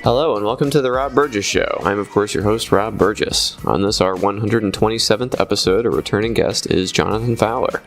Hello and welcome to the Rob Burgess Show. I'm of course your host, Rob Burgess. On this, our 127th episode, a returning guest is Jonathan Fowler.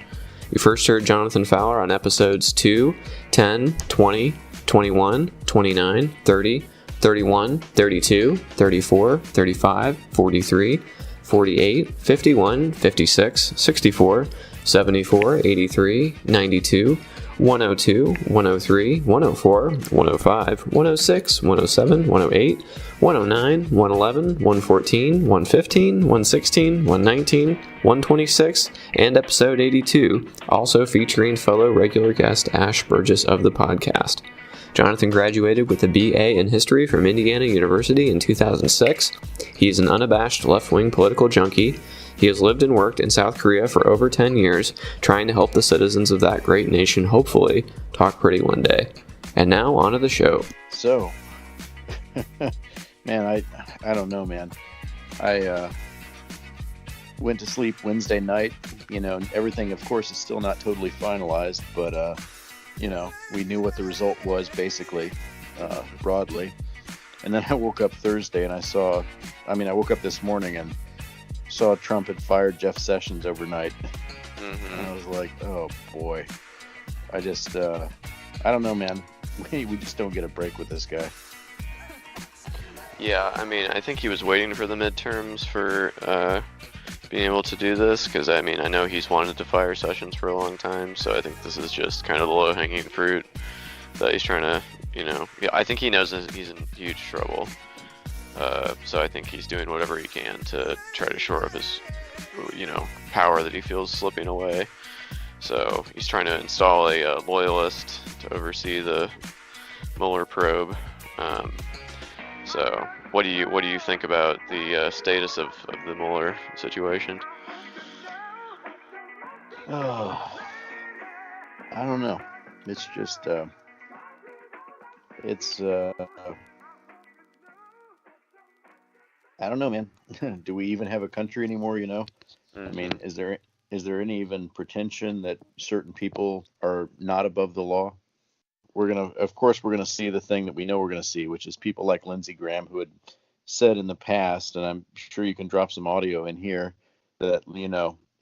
You first heard Jonathan Fowler on episodes 2, 10, 20, 21, 29, 30, 31, 32, 34, 35, 43, 48, 51, 56, 64, 74, 83, 92, 102, 103, 104, 105, 106, 107, 108, 109, 111, 114, 115, 116, 119, 126, and episode 82, also featuring fellow regular guest Ash Burgess of the podcast. Jonathan graduated with a BA in History from Indiana University in 2006. He is an unabashed left-wing political junkie. He has lived and worked in South Korea for over 10 years, trying to help the citizens of that great nation hopefully talk pretty one day. And now, on to the show. So, man, I don't know, man. I went to sleep Wednesday night, everything, of course, is still not totally finalized, but, we knew what the result was, basically, broadly. And then I woke up Thursday and I woke up this morning and saw Trump had fired Jeff Sessions overnight. Mm-hmm. And I was like, oh boy. I don't know, man. We just don't get a break with this guy. Yeah, I think he was waiting for the midterms for being able to do this, because, I know he's wanted to fire Sessions for a long time, so I think this is just kind of the low-hanging fruit that he's trying to, I think he knows that he's in huge trouble. So I think he's doing whatever he can to try to shore up his, power that he feels slipping away. So he's trying to install a loyalist to oversee the Mueller probe. So what do you think about the status of the Mueller situation? Oh, I don't know. It's just I don't know, man. Do we even have a country anymore, Mm-hmm. Is there any even pretension that certain people are not above the law? Of course, we're gonna see the thing that we know we're gonna see, which is people like Lindsey Graham, who had said in the past, and I'm sure you can drop some audio in here, that,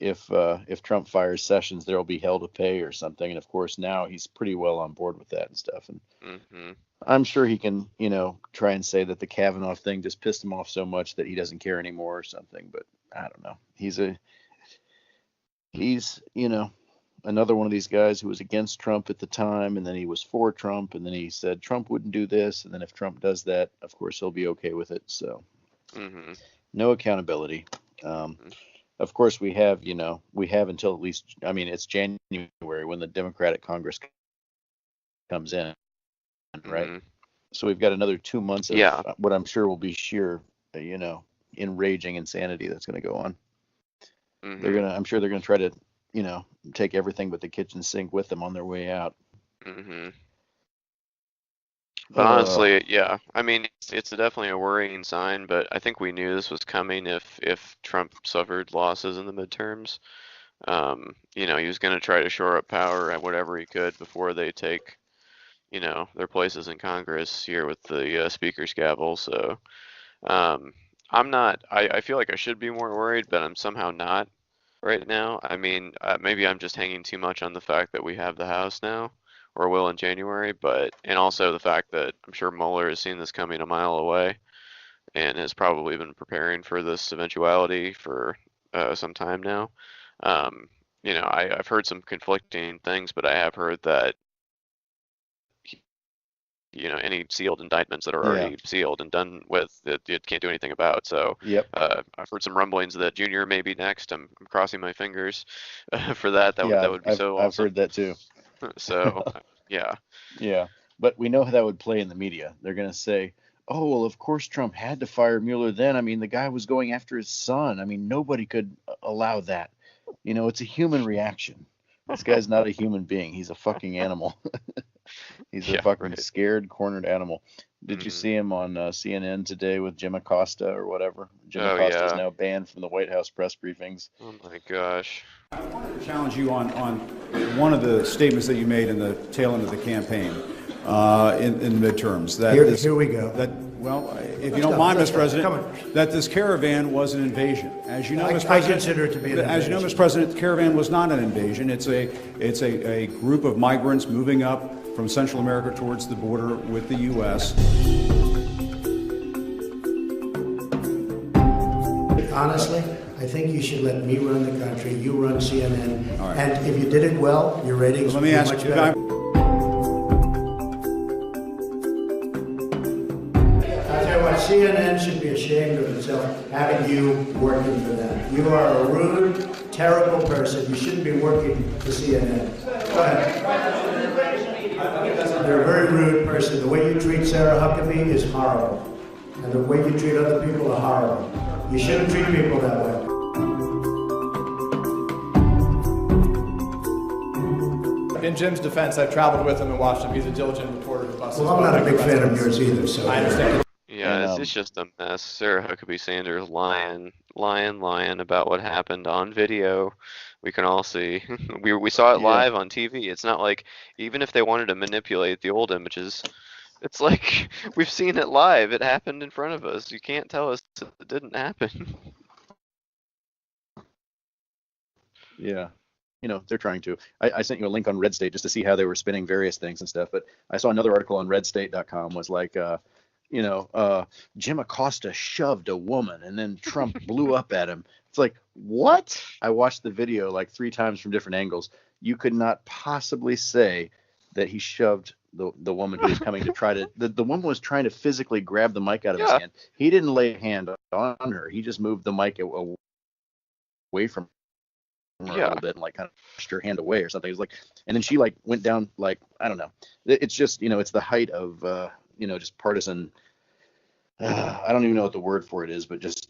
if Trump fires Sessions, there will be hell to pay or something. And of course, now he's pretty well on board with that and stuff. And mm-hmm. I'm sure he can, try and say that the Kavanaugh thing just pissed him off so much that he doesn't care anymore or something. But I don't know. He's another one of these guys who was against Trump at the time, and then he was for Trump, and then he said Trump wouldn't do this, and then if Trump does that, of course he'll be okay with it. So mm-hmm. No accountability. Mm-hmm. Of course we have until at least, it's January when the Democratic Congress comes in, right? Mm-hmm. So we've got another 2 months of what I'm sure will be sheer, enraging insanity that's going to go on. Mm-hmm. I'm sure they're going to try to, take everything but the kitchen sink with them on their way out. Mm-hmm. But honestly, yeah, it's definitely a worrying sign, but I think we knew this was coming if Trump suffered losses in the midterms. He was going to try to shore up power at whatever he could before they take, their places in Congress here with the speaker's gavel. So I feel like I should be more worried, but I'm somehow not right now. Maybe I'm just hanging too much on the fact that we have the House now, or will in January, and also the fact that I'm sure Mueller has seen this coming a mile away and has probably been preparing for this eventuality for some time now. I've heard some conflicting things, but I have heard that any sealed indictments that are already sealed and done with, it can't do anything about. So yep. I've heard some rumblings that Junior may be next. I'm crossing my fingers for that. That would be so awesome. I've heard that too. So, yeah. Yeah. But we know how that would play in the media. They're going to say, oh, well, of course Trump had to fire Mueller then. The guy was going after his son. Nobody could allow that. It's a human reaction. This guy's not a human being. He's a fucking animal. He's a fucking scared, cornered animal. Did you see him on CNN today with Jim Acosta or whatever? Jim Acosta is now banned from the White House press briefings. Oh, my gosh. I wanted to challenge you on one of the statements that you made in the tail end of the campaign in the midterms. Here we go. That Well, if you don't mind, Mr. President, that this caravan was an invasion. As you know, Mr. President, I consider it to be an invasion. As you know, Mr. President, the caravan was not an invasion. It's a group of migrants moving up from Central America towards the border with the U.S. Honestly, I think you should let me run the country. You run CNN, right. And if you did it well, your ratings would be much better. CNN should be ashamed of itself having you working for them. You are a rude, terrible person. You shouldn't be working for CNN. Go ahead. You're a very rude person. The way you treat Sarah Huckabee is horrible. And the way you treat other people are horrible. You shouldn't treat people that way. In Jim's defense, I've traveled with him and watched him. He's a diligent reporter who busts. Well, I'm not a big fan of yours either, so I understand. Yeah, it's just a mess. Sarah Huckabee Sanders lying about what happened on video. We can all see. We saw it live on TV. It's not like, even if they wanted to manipulate the old images, it's like we've seen it live. It happened in front of us. You can't tell us it didn't happen. Yeah. You know, they're trying to. I sent you a link on Red State just to see how they were spinning various things and stuff. But I saw another article on redstate.com was like, Jim Acosta shoved a woman and then Trump blew up at him. It's like, what? I watched the video like 3 times from different angles. You could not possibly say that he shoved the woman who was coming to try to. The woman was trying to physically grab the mic out of his hand. He didn't lay a hand on her. He just moved the mic away from her a little bit and like kind of pushed her hand away or something. It was like, and then she like went down like, I don't know. It's just, it's the height of just partisan. I don't even know what the word for it is, but just,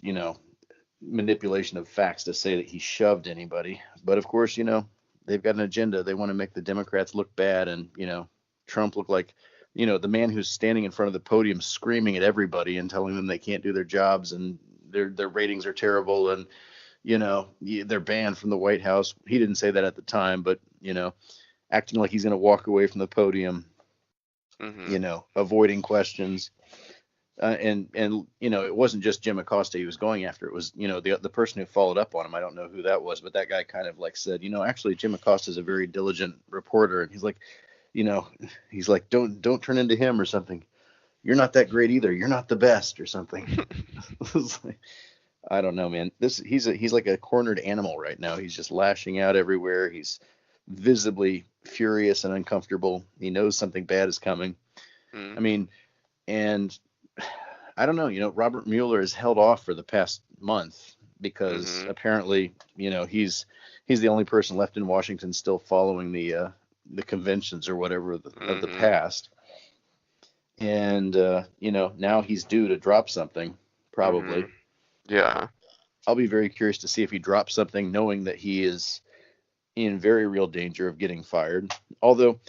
manipulation of facts to say that he shoved anybody. But of course, they've got an agenda. They want to make the Democrats look bad and, Trump look like, the man who's standing in front of the podium screaming at everybody and telling them they can't do their jobs and their ratings are terrible and, they're banned from the White House. He didn't say that at the time, but, acting like he's going to walk away from the podium, avoiding questions. And it wasn't just Jim Acosta he was going after. It was, the person who followed up on him. I don't know who that was, but that guy kind of like said, actually Jim Acosta is a very diligent reporter. And he's like, don't turn into him or something. You're not that great either. You're not the best or something. I don't know, man. He's like a cornered animal right now. He's just lashing out everywhere. He's visibly furious and uncomfortable. He knows something bad is coming. I mean, and I don't know, Robert Mueller is held off for the past month because apparently, he's the only person left in Washington still following the conventions or whatever of the past. And, now he's due to drop something probably. Yeah. I'll be very curious to see if he drops something knowing that he is in very real danger of getting fired. Although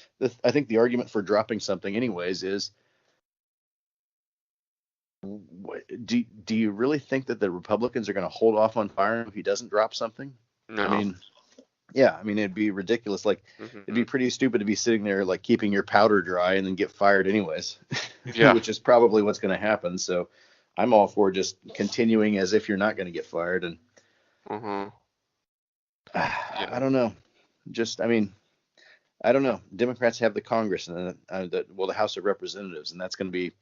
I think the argument for dropping something anyways is, do you really think that the Republicans are going to hold off on firing him if he doesn't drop something? No. I mean, it'd be ridiculous. Like, it'd be pretty stupid to be sitting there like keeping your powder dry and then get fired anyways. Yeah. Which is probably what's going to happen. So I'm all for just continuing as if you're not going to get fired. And I don't know. I don't know. Democrats have the Congress and the House of Representatives, and that's going to be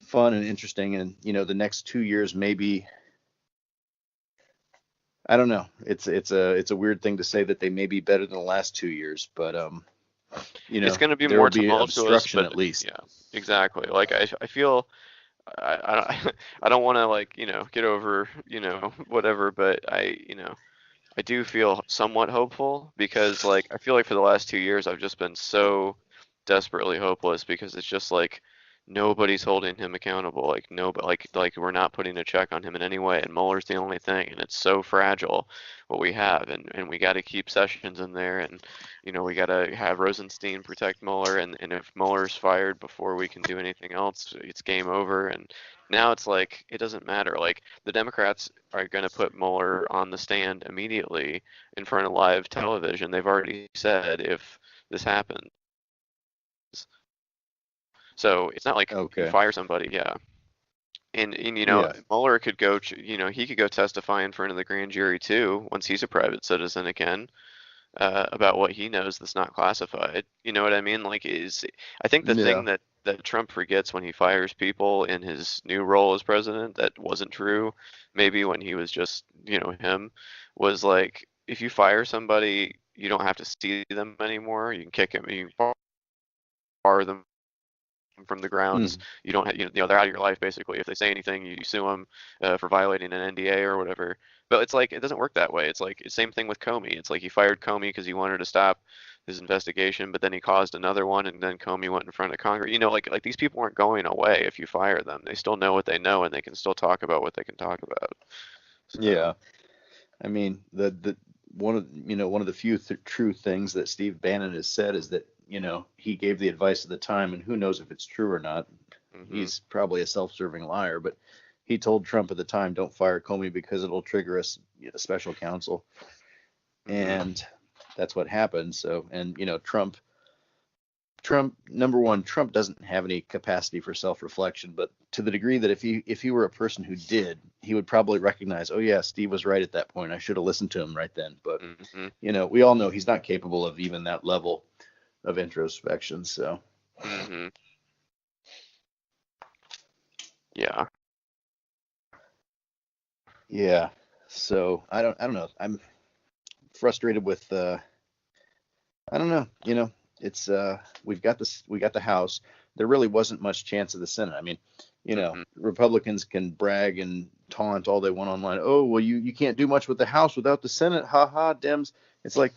fun and interesting. And the next 2 years maybe. I don't know. It's a weird thing to say that they may be better than the last 2 years, but it's going to be there more will be tumultuous, obstruction but at least. Yeah, exactly. Like I feel. I don't want to like get over whatever, but I do feel somewhat hopeful because like I feel like for the last 2 years I've just been so desperately hopeless because it's just like nobody's holding him accountable. Like nobody, like we're not putting a check on him in any way, and Mueller's the only thing, and it's so fragile what we have, and we got to keep Sessions in there, and we got to have Rosenstein protect Mueller, and if Mueller's fired before we can do anything else, it's game over. And now it's like it doesn't matter. Like the Democrats are going to put Mueller on the stand immediately in front of live television. They've already said if this happens. So it's not like you fire somebody, And Yeah. Mueller could go, he could go testify in front of the grand jury too, once he's a private citizen again, about what he knows that's not classified. You know what I mean? I think the Yeah. thing that Trump forgets when he fires people in his new role as president that wasn't true, maybe when he was just, him, was like, if you fire somebody, you don't have to see them anymore. You can kick them, you can bar them from the grounds. Mm. You don't, they're out of your life basically. If they say anything, you sue them for violating an NDA or whatever. But it's like it doesn't work that way. It's like same thing with Comey. It's like he fired Comey because he wanted to stop his investigation, but then he caused another one, and then Comey went in front of Congress. Like these people aren't going away if you fire them. They still know what they know, and they can still talk about what they can talk about. So, Yeah. I mean, the one of the few true things that Steve Bannon has said is that, he gave the advice at the time, and who knows if it's true or not. He's probably a self-serving liar, but he told Trump at the time, don't fire Comey because it'll trigger a special counsel. And that's what happened. So, and, Trump, number one, Trump doesn't have any capacity for self-reflection, but to the degree that if he were a person who did, he would probably recognize, oh yeah, Steve was right at that point. I should have listened to him right then. But, we all know he's not capable of even that level of introspection. So, yeah. Yeah. So I don't know. I'm frustrated with, I don't know, it's, we got the House. There really wasn't much chance of the Senate. I mean, Republicans can brag and taunt all they want online. Oh, well, you can't do much with the House without the Senate. Ha ha, Dems. It's like,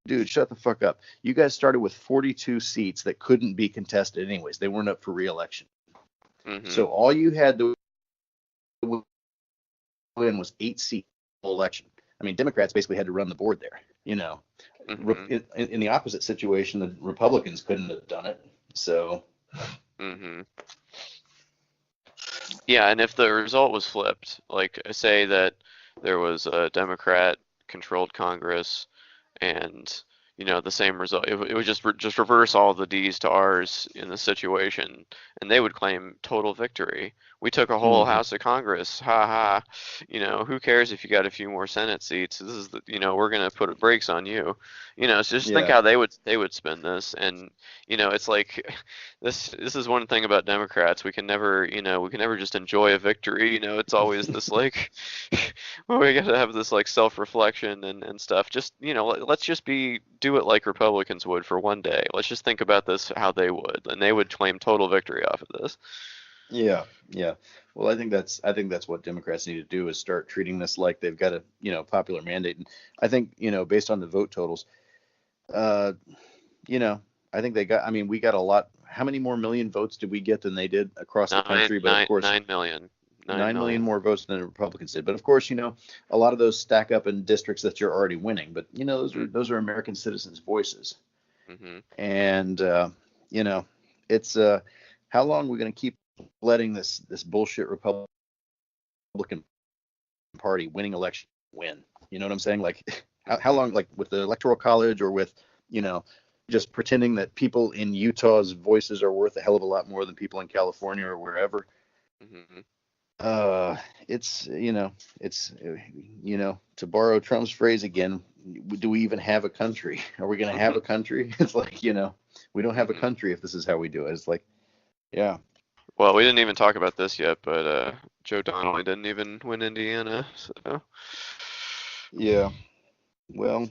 dude, shut the fuck up. You guys started with 42 seats that couldn't be contested anyways. They weren't up for re-election. So all you had to win was 8 seats election. I mean, Democrats basically had to run the board there. In the opposite situation, the Republicans couldn't have done it. So. Yeah, and if the result was flipped, like say that there was a Democrat-controlled Congress, and the same result, it would just reverse all the D's to R's in the situation, and they would claim total victory. We took a whole House of Congress, ha ha. Who cares if you got a few more Senate seats? This is we're gonna put brakes on you. So just think how they would spin this, and it's like this is one thing about Democrats. We can never just enjoy a victory. It's always this like we gotta have this like self-reflection and stuff. Just let's just do it like Republicans would for one day. Let's just think about this how they would, and they would claim total victory off of this. Yeah. Well, I think that's what Democrats need to do is start treating this like they've got a popular mandate. And I think based on the vote totals, I think they got. I mean, we got a lot. How many more million votes did we get than they did across the country? But of course, 9 million. 9 million more votes than the Republicans did. But of course, a lot of those stack up in districts that you're already winning. But those are American citizens' voices. And it's how long are we going to keep letting this bullshit Republican Party winning election win? You know what I'm saying? Like how long, like with the Electoral College or with just pretending that people in Utah's voices are worth a hell of a lot more than people in California or wherever. It's to borrow Trump's phrase again, do we even have a country? Are we going to have a country? It's like, we don't have a country if this is how we do it. It's like, yeah. Well, we didn't even talk about this yet, but Joe Donnelly didn't even win Indiana. So. Yeah. Well,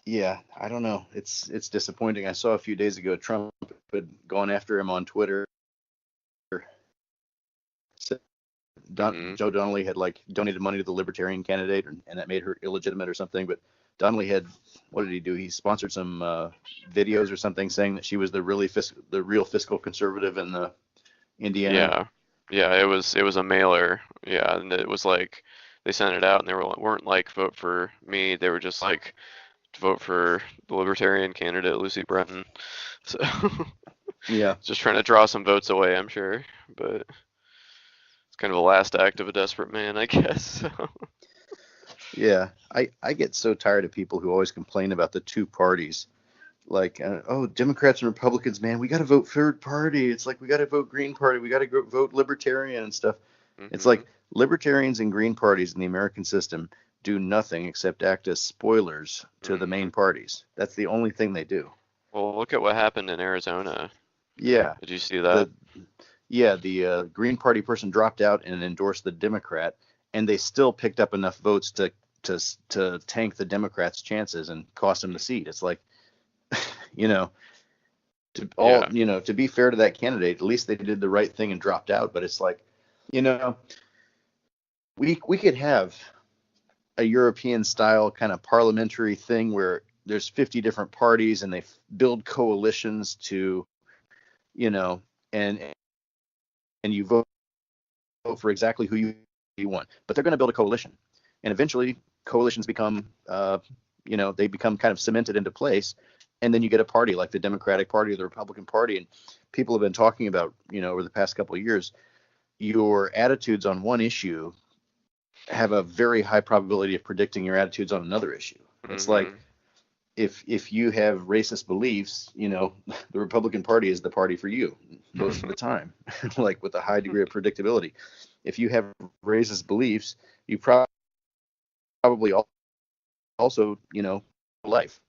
yeah, I don't know. It's disappointing. I saw a few days ago Trump had gone after him on Twitter. Joe Donnelly had like donated money to the Libertarian candidate, and that made her illegitimate or something. But Donnelly had, what did he do? He sponsored some videos or something saying that she was the real fiscal conservative in the Indiana. Yeah, it was a mailer. Yeah, and it was like they sent it out, and they weren't like vote for me. They were just like vote for the Libertarian candidate Lucy Brenton. So yeah, just trying to draw some votes away, I'm sure, but it's kind of a last act of a desperate man, I guess. So. Yeah, I get so tired of people who always complain about the two parties. like, oh, Democrats and Republicans, man, we got to vote third party. It's like we got to vote Green Party. We got to vote Libertarian and stuff. It's like Libertarians and Green parties in the American system do nothing except act as spoilers to the main parties. That's the only thing they do. Well, look at what happened in Arizona. Yeah. Did you see that? The Green Party person dropped out and endorsed the Democrat, and they still picked up enough votes to tank the Democrats' chances and cost them the seat. It's like, to be fair to that candidate, at least they did the right thing and dropped out. But it's like, we could have a European style kind of parliamentary thing where there's 50 different parties and they build coalitions to, and you vote for exactly who you want. But they're going to build a coalition, and eventually coalitions become, they become kind of cemented into place. And then you get a party like the Democratic Party or the Republican Party. And people have been talking about, over the past couple of years, your attitudes on one issue have a very high probability of predicting your attitudes on another issue. It's like if you have racist beliefs, the Republican Party is the party for you most of the time, like with a high degree of predictability. If you have racist beliefs, you probably also, life,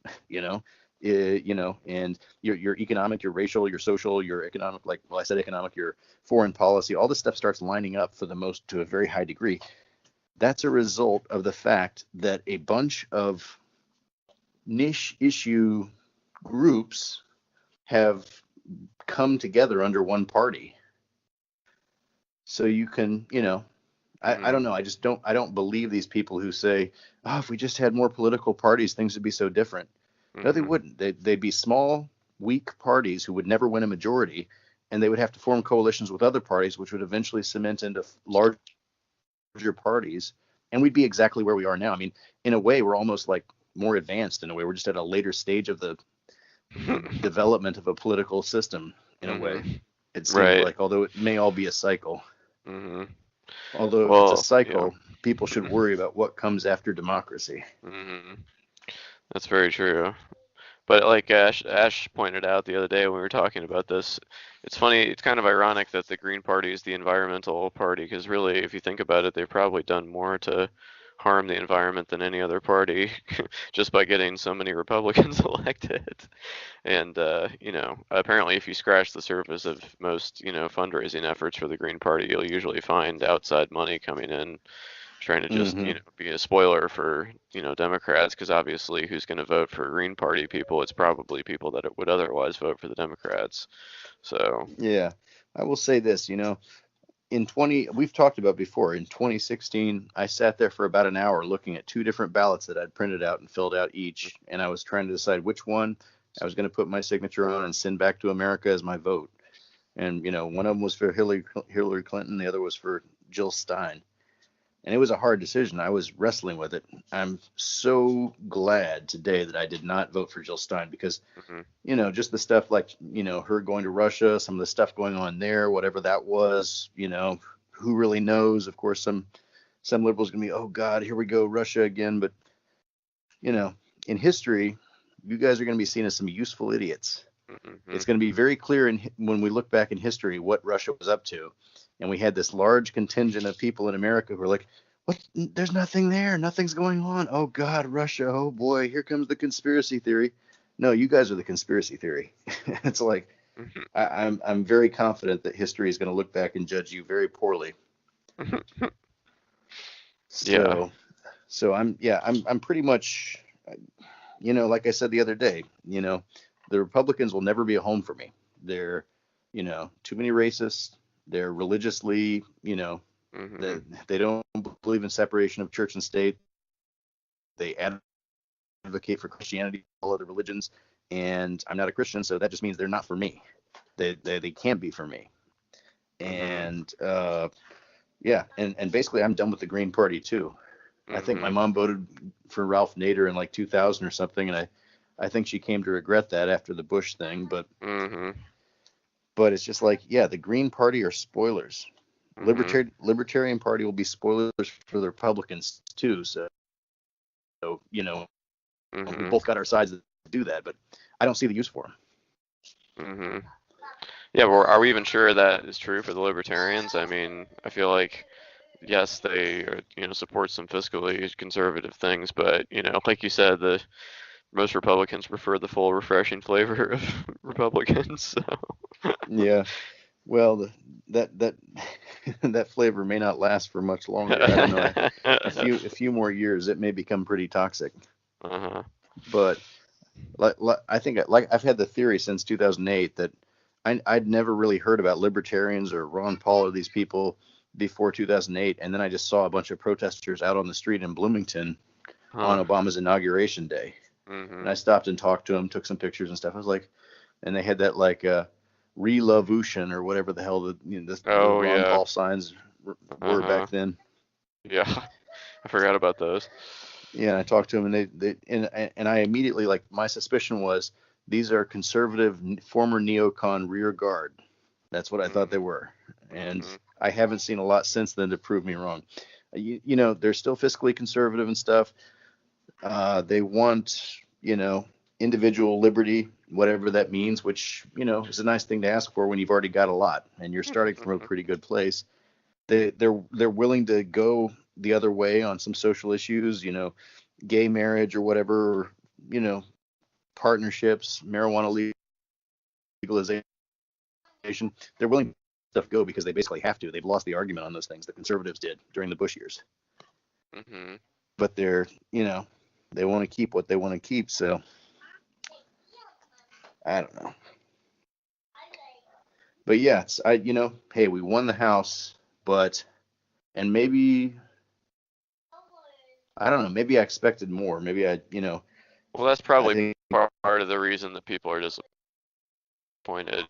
and your economic, your racial, your social, your economic, I said economic, your foreign policy, all this stuff starts lining up to a very high degree. That's a result of the fact that a bunch of niche issue groups have come together under one party. So you can, I don't know. I don't believe these people who say, oh, if we just had more political parties, things would be so different. No, they wouldn't. They'd be small, weak parties who would never win a majority, and they would have to form coalitions with other parties, which would eventually cement into larger parties, and we'd be exactly where we are now. I mean, in a way, we're almost like more advanced in a way. We're just at a later stage of the development of a political system in a way. It seems like, although it may all be a cycle. Although if it's a cycle, people should worry about what comes after democracy. That's very true. But like Ash pointed out the other day when we were talking about this, it's funny, it's kind of ironic that the Green Party is the environmental party, because really, if you think about it, they've probably done more to harm the environment than any other party just by getting so many Republicans elected. And, apparently if you scratch the surface of most, fundraising efforts for the Green Party, you'll usually find outside money coming in, trying to just, be a spoiler for, Democrats, because obviously who's going to vote for Green Party people? It's probably people that would otherwise vote for the Democrats. So. Yeah, I will say this, we've talked about before, in 2016, I sat there for about an hour looking at two different ballots that I'd printed out and filled out each. And I was trying to decide which one I was going to put my signature on and send back to America as my vote. And, one of them was for Hillary Clinton. The other was for Jill Stein. And it was a hard decision. I was wrestling with it. I'm so glad today that I did not vote for Jill Stein because, just the stuff like, her going to Russia, some of the stuff going on there, whatever that was, who really knows? Of course, some liberals going to be, oh, God, here we go, Russia again. But, in history, you guys are going to be seen as some useful idiots. It's going to be very clear when we look back in history what Russia was up to. And we had this large contingent of people in America who were like, what? There's nothing there. Nothing's going on. Oh, God, Russia. Oh, boy, here comes the conspiracy theory. No, you guys are the conspiracy theory. It's like I'm very confident that history is going to look back and judge you very poorly. So I'm pretty much, like I said the other day, the Republicans will never be a home for me. They're, too many racists. They're religiously, they don't believe in separation of church and state. They advocate for Christianity, all other religions, and I'm not a Christian, so that just means they're not for me. They can't be for me. And and basically I'm done with the Green Party too. I think my mom voted for Ralph Nader in like 2000 or something, and I think she came to regret that after the Bush thing, but. But it's just like, the Green Party are spoilers. Libertarian Party will be spoilers for the Republicans too. So we both got our sides of do that, but I don't see the use for them. Mm-hmm. Yeah, well, are we even sure that is true for the libertarians? I mean, I feel like, yes, they support some fiscally conservative things, but like you said, most Republicans prefer the full, refreshing flavor of Republicans. So. Yeah, well, that that flavor may not last for much longer. I don't know. A few more years, it may become pretty toxic. Uh-huh. But I think I've had the theory since 2008 that I'd never really heard about libertarians or Ron Paul or these people before 2008, and then I just saw a bunch of protesters out on the street in Bloomington on Obama's inauguration day. Mm-hmm. And I stopped and talked to them, took some pictures and stuff. I was like, and they had that like re-lovution or whatever the hell the Ron Paul signs were back then. Yeah, I forgot about those. Yeah, and I talked to them, and I immediately, like, my suspicion was these are conservative former neocon rear guard. That's what I thought they were, and I haven't seen a lot since then to prove me wrong. They're still fiscally conservative and stuff. They want, individual liberty, whatever that means, which, is a nice thing to ask for when you've already got a lot and you're starting from a pretty good place. They're willing to go the other way on some social issues, gay marriage or whatever, or, partnerships, marijuana legalization. They're willing to let stuff go because they basically have to. They've lost the argument on those things. The conservatives did during the Bush years. Mm-hmm. But they're, they want to keep what they want to keep. So I don't know. But yeah, hey, we won the House, and maybe, I don't know, maybe I expected more. Maybe Well, that's probably part of the reason that people are disappointed,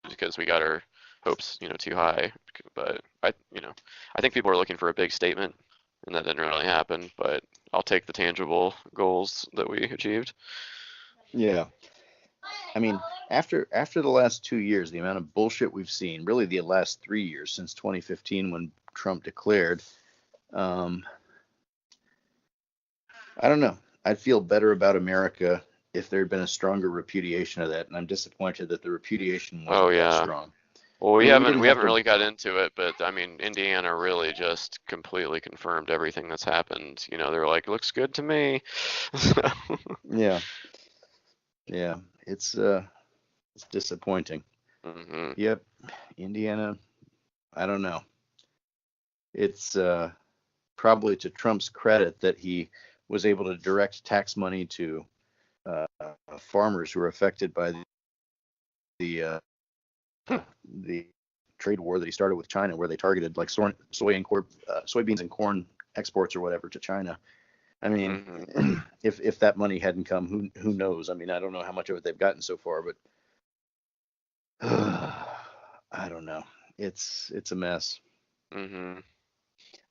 because we got our hopes, too high. But I think people are looking for a big statement, and that didn't really happen. But I'll take the tangible goals that we achieved. Yeah. I mean, after the last 2 years, the amount of bullshit we've seen, really the last 3 years since 2015 when Trump declared, I don't know. I'd feel better about America if there had been a stronger repudiation of that, and I'm disappointed that the repudiation wasn't that strong. Well, we haven't really got into it, but I mean, Indiana really just completely confirmed everything that's happened. They're like, looks good to me. Yeah, it's disappointing. Mm-hmm. Yep, Indiana. I don't know. It's probably to Trump's credit that he was able to direct tax money to farmers who were affected by the trade war that he started with China, where they targeted like soybeans and corn exports or whatever to China. I mean, if that money hadn't come, who knows? I mean, I don't know how much of it they've gotten so far, but I don't know. It's a mess. Mm-hmm.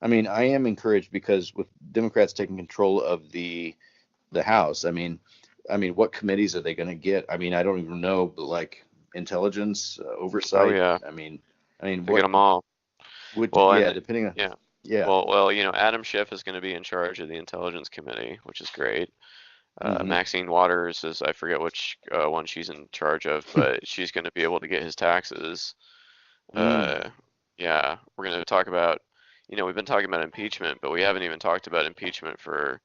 I mean, I am encouraged because with Democrats taking control of the House, I mean, what committees are they going to get? I mean, I don't even know, but like intelligence, oversight. Oh yeah. I mean, they get them all. Depending on. Yeah. Well, Adam Schiff is going to be in charge of the Intelligence Committee, which is great. Maxine Waters is, I forget which one she's in charge of, but she's going to be able to get his taxes. Yeah, we're going to talk about, we've been talking about impeachment, but we haven't even talked about impeachment for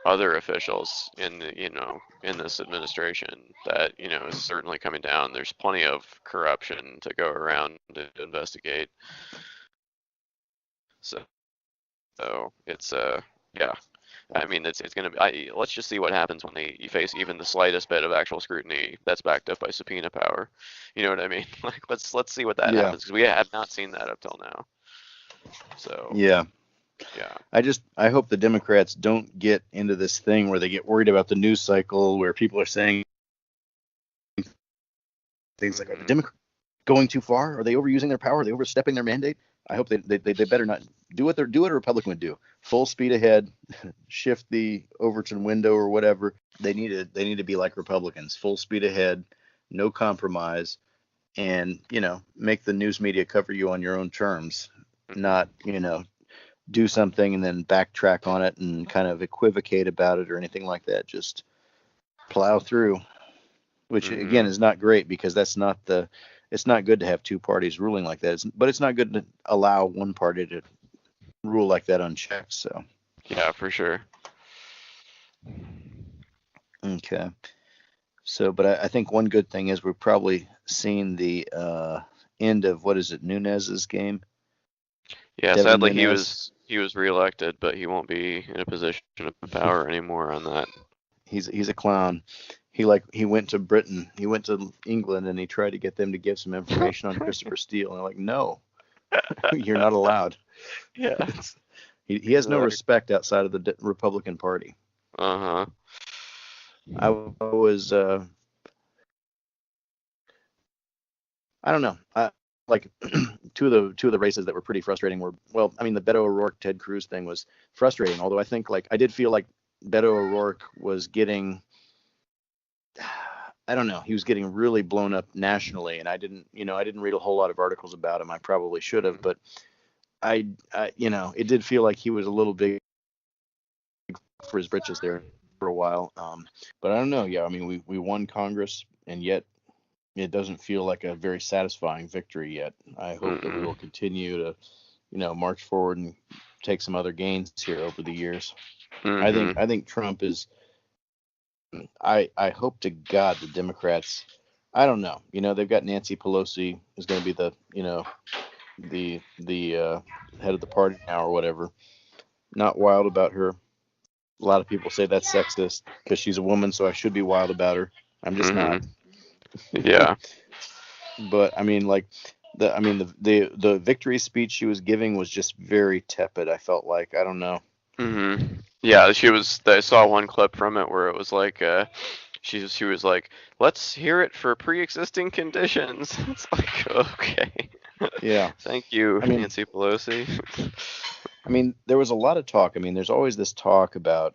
other officials in this administration that, is certainly coming down. There's plenty of corruption to go around to investigate. So it's yeah. I mean, it's going to be. Let's just see what happens when you face even the slightest bit of actual scrutiny that's backed up by subpoena power. You know what I mean? Like, let's see what that happens, because we have not seen that up till now. So yeah. Yeah. I hope the Democrats don't get into this thing where they get worried about the news cycle where people are saying things like, are the Democrats going too far? Are they overusing their power? Are they overstepping their mandate? I hope they better not do what a Republican would do. Full speed ahead, shift the Overton window or whatever. They need to be like Republicans, full speed ahead, no compromise, and make the news media cover you on your own terms, not do something and then backtrack on it and kind of equivocate about it or anything like that. Just plow through, which again is not great because it's not good to have two parties ruling like that. But it's not good to allow one party to rule like that unchecked. So yeah, for sure. okay. So, but I think one good thing is we've probably seen the end of Nunez's game. Yeah, Devin sadly Nunes. he was reelected, but he won't be in a position of power anymore on that. He's a clown. He went to Britain, he went to England, and he tried to get them to give some information on Christopher Steele, and they're like, no, you're not allowed. Yeah. He has no respect outside of the Republican Party. Uh-huh. I was I don't know. Like two of the races that were pretty frustrating were, well, I mean, the Beto O'Rourke Ted Cruz thing was frustrating. Although I think I did feel like Beto O'Rourke was getting, I don't know, he was getting really blown up nationally, and I didn't read a whole lot of articles about him. I probably should have, but I it did feel like he was a little big for his britches there for a while. But I don't know. Yeah, I mean, we won Congress, and yet it doesn't feel like a very satisfying victory yet. I hope that we will continue to, march forward and take some other gains here over the years. I think Trump is. I hope to God the Democrats. I don't know. They've got Nancy Pelosi is going to be the head of the party now or whatever. Not wild about her. A lot of people say that's sexist because she's a woman, so I should be wild about her. I'm just not. Yeah. But I mean, the victory speech she was giving was just very tepid. I felt like, I don't know. Yeah, I saw one clip from it where it was like, she was like, let's hear it for pre-existing conditions. It's like, okay. Yeah. Thank you, Nancy Pelosi. I mean, there was a lot of talk. I mean, there's always this talk about,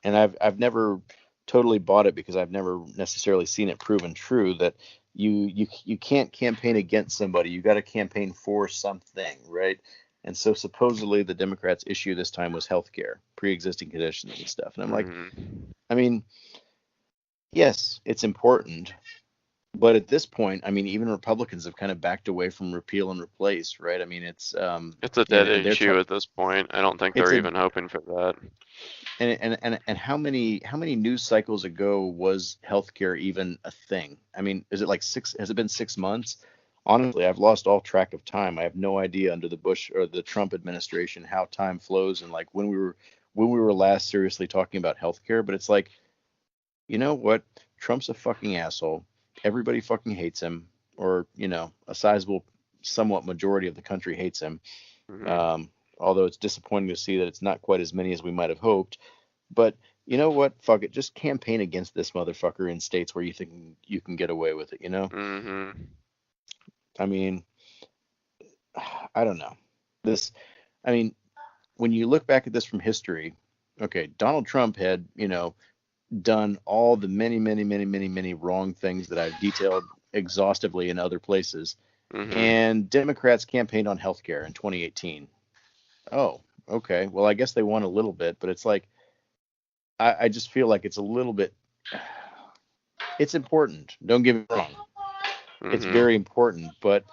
and I've never totally bought it because I've never necessarily seen it proven true, that you can't campaign against somebody. You got to campaign for something, right? And so supposedly the Democrats' issue this time was healthcare, pre-existing conditions and stuff. And I'm like, I mean, yes, it's important, but at this point, I mean, even Republicans have kind of backed away from repeal and replace, right? I mean, it's a dead issue at this point. I don't think they're even hoping for that. And how many news cycles ago was healthcare even a thing? I mean, is it like has it been 6 months? Honestly, I've lost all track of time. I have no idea under the Bush or the Trump administration how time flows and like when we were last seriously talking about healthcare. But it's like, you know what? Trump's a fucking asshole. Everybody fucking hates him, or a sizable, somewhat majority of the country hates him. Although it's disappointing to see that it's not quite as many as we might have hoped. But you know what? Fuck it. Just campaign against this motherfucker in states where you think you can get away with it, I mean, I don't know. When you look back at this from history, okay, Donald Trump had, done all the many, many, many, many, many wrong things that I've detailed exhaustively in other places. And Democrats campaigned on healthcare in 2018. Oh, okay. Well, I guess they won a little bit, but it's like, I just feel like it's a little bit, it's important. Don't get me wrong. It's very important, but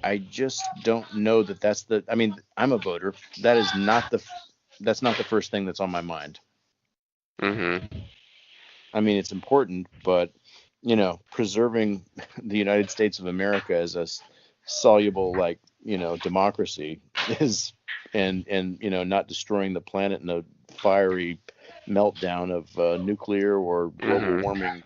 I just don't know that that's I'm a voter. That's not the first thing that's on my mind. I mean, it's important, but preserving the United States of America as a soluble, democracy is, and not destroying the planet in a fiery meltdown of nuclear or global warming,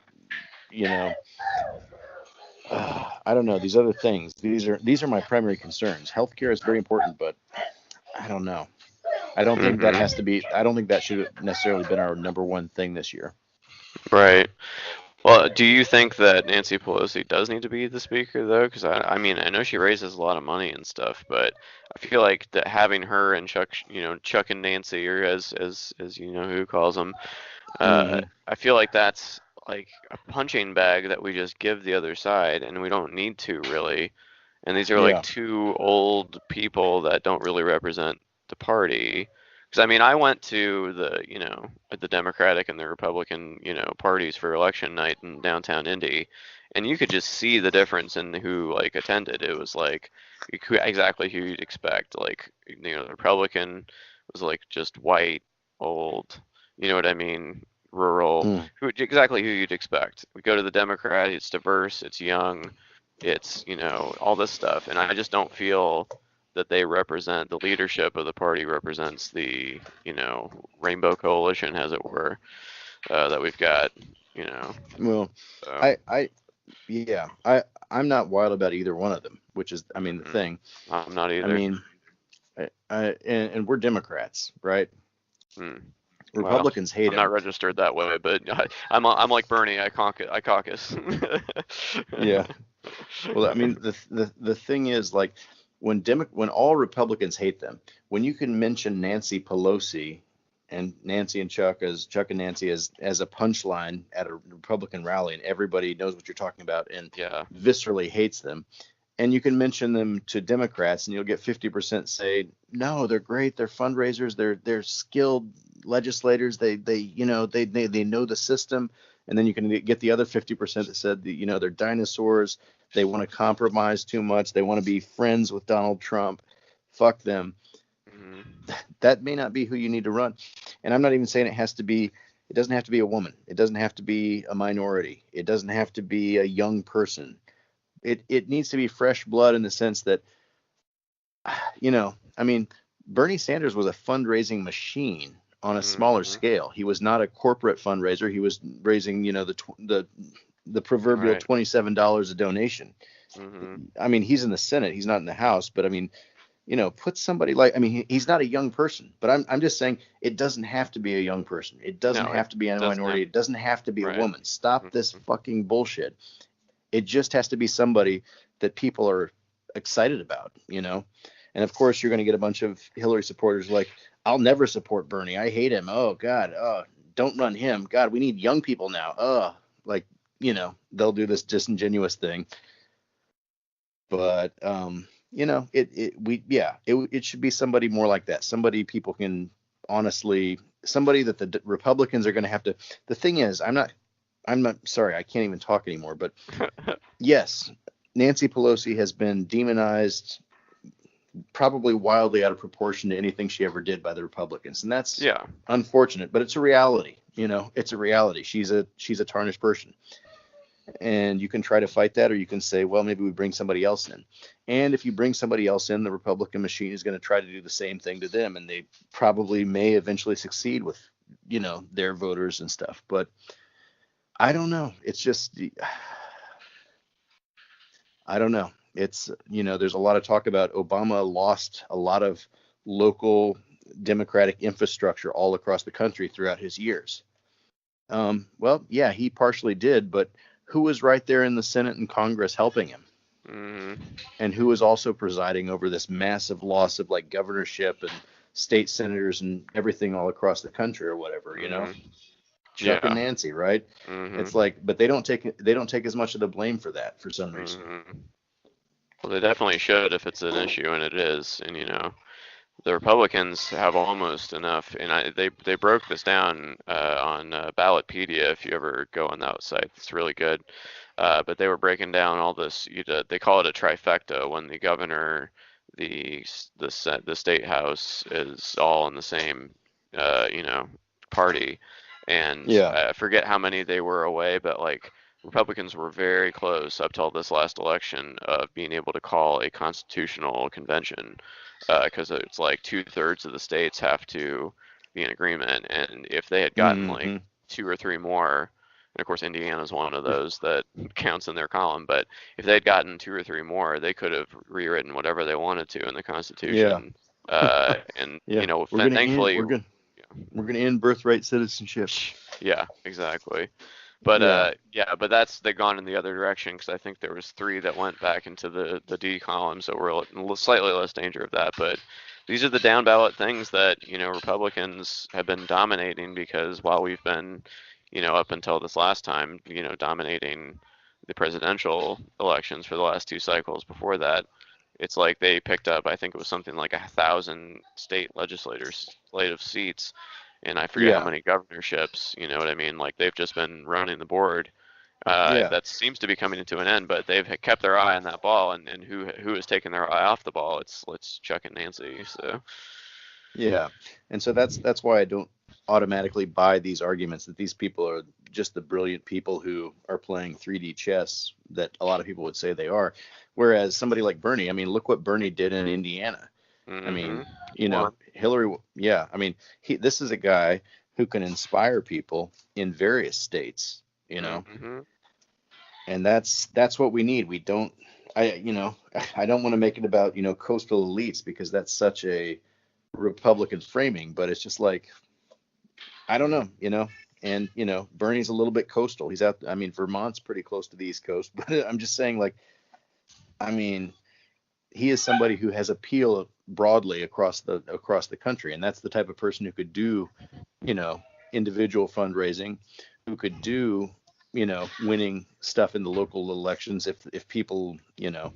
I don't know, these other things. These are my primary concerns. Healthcare is very important, but I don't know. I don't think that has to be. I don't think that should have necessarily been our number one thing this year. Right. Well, do you think that Nancy Pelosi does need to be the speaker though? Because I mean, I know she raises a lot of money and stuff, but I feel like that having her and Chuck and Nancy, or as who calls them, I feel like that's like a punching bag that we just give the other side, and we don't need to really. And these are like two old people that don't really represent the party. Because I mean, I went to the Democratic and the Republican, parties for election night in downtown Indy, and you could just see the difference in who like attended. It was like exactly who you'd expect. Like, the Republican was like just white, old, you know what I mean, rural, exactly who you'd expect. We go to the Democrat, it's diverse, it's young, it's, all this stuff, and I just don't feel that they represent the leadership of the party represents the rainbow coalition, as it were, that we've got. Well, So. I'm not wild about either one of them, which is, I mean, the thing. I'm not either. I mean, and we're Democrats, right? Republicans hate I'm not registered that way, but I'm like Bernie. I caucus. Yeah. Well, I mean, the thing is, like, when all Republicans hate them, when you can mention Nancy Pelosi and Nancy and Chuck and Nancy as a punchline at a Republican rally, and everybody knows what you're talking about and viscerally hates them, and you can mention them to Democrats and you'll get 50% say, no, they're great, they're fundraisers, they're skilled legislators, they know the system. And then you can get the other 50% that said that, they're dinosaurs, they want to compromise too much, they want to be friends with Donald Trump, fuck them. That may not be who you need to run. And I'm not even saying it doesn't have to be a woman, it doesn't have to be a minority, it doesn't have to be a young person. It needs to be fresh blood, in the sense that, I mean, Bernie Sanders was a fundraising machine on a smaller scale. He was not a corporate fundraiser. He was raising, the proverbial $27 a donation. I mean, he's in the Senate, he's not in the House, but I mean, put somebody like, I mean, he's not a young person, but I'm just saying it doesn't have to be a young person. It doesn't have to be a minority. It doesn't have to be a woman. Stop this fucking bullshit. It just has to be somebody that people are excited about, And of course, you're going to get a bunch of Hillary supporters like, I'll never support Bernie. I hate him. Oh, God. Oh, don't run him. God, we need young people now. Oh, like, they'll do this disingenuous thing. But, it should be somebody more like that. Somebody people can honestly, somebody that the Republicans are going to have to. The thing is, I'm not sorry, I can't even talk anymore. But yes, Nancy Pelosi has been demonized, probably wildly out of proportion to anything she ever did by the Republicans. And that's unfortunate, but it's a reality. It's a reality. She's a tarnished person. And you can try to fight that, or you can say, well, maybe we bring somebody else in. And if you bring somebody else in, the Republican machine is going to try to do the same thing to them. And they probably may eventually succeed with, their voters and stuff. But I don't know. It's just, I don't know. It's, there's a lot of talk about Obama lost a lot of local Democratic infrastructure all across the country throughout his years. Well, yeah, he partially did, but who was right there in the Senate and Congress helping him? And who was also presiding over this massive loss of like governorship and state senators and everything all across the country or whatever, Chuck and Nancy, right? It's like, but they don't take as much of the blame for that for some reason. Well, they definitely should if it's an issue, and it is. And the Republicans have almost enough, and they broke this down on Ballotpedia. If you ever go on that site, it's really good. But they were breaking down all this. They call it a trifecta when the governor, the state house is all in the same, party. And I forget how many they were away, but like Republicans were very close up till this last election of being able to call a constitutional convention, because it's like 2/3 of the states have to be in agreement. And if they had gotten like 2 or 3 more, and of course Indiana's one of those that counts in their column, but if they'd gotten 2 or 3 more, they could have rewritten whatever they wanted to in the Constitution. And thankfully we're gonna end birthright citizenship. Yeah, exactly. But but they've gone in the other direction, because I think there was 3 that went back into the D column, so we're slightly less danger of that. But these are the down ballot things that Republicans have been dominating, because while we've been up until this last time dominating the presidential elections for the last 2 cycles before that, it's like they picked up, I think it was something like 1,000 state legislative seats, and I forget how many governorships. You know what I mean? Like they've just been running the board. That seems to be coming to an end, but they've kept their eye on that ball, and who has taken their eye off the ball? It's Chuck and Nancy. So yeah, and so that's why I don't automatically buy these arguments that these people are just the brilliant people who are playing 3D chess that a lot of people would say they are. Whereas somebody like Bernie, I mean, look what Bernie did in Indiana. Mm-hmm. I mean, you know, Hillary, yeah, I mean, this is a guy who can inspire people in various states, you know, and that's what we need. We don't, I don't want to make it about, you know, coastal elites because that's such a Republican framing, but it's just like, I don't know, you know, and, you know, Bernie's a little bit coastal. He's out, I mean, Vermont's pretty close to the East Coast, but I'm just saying, like, I mean, he is somebody who has appeal broadly across the country, and that's the type of person who could do, you know, individual fundraising, who could do, you know, winning stuff in the local elections if people, you know,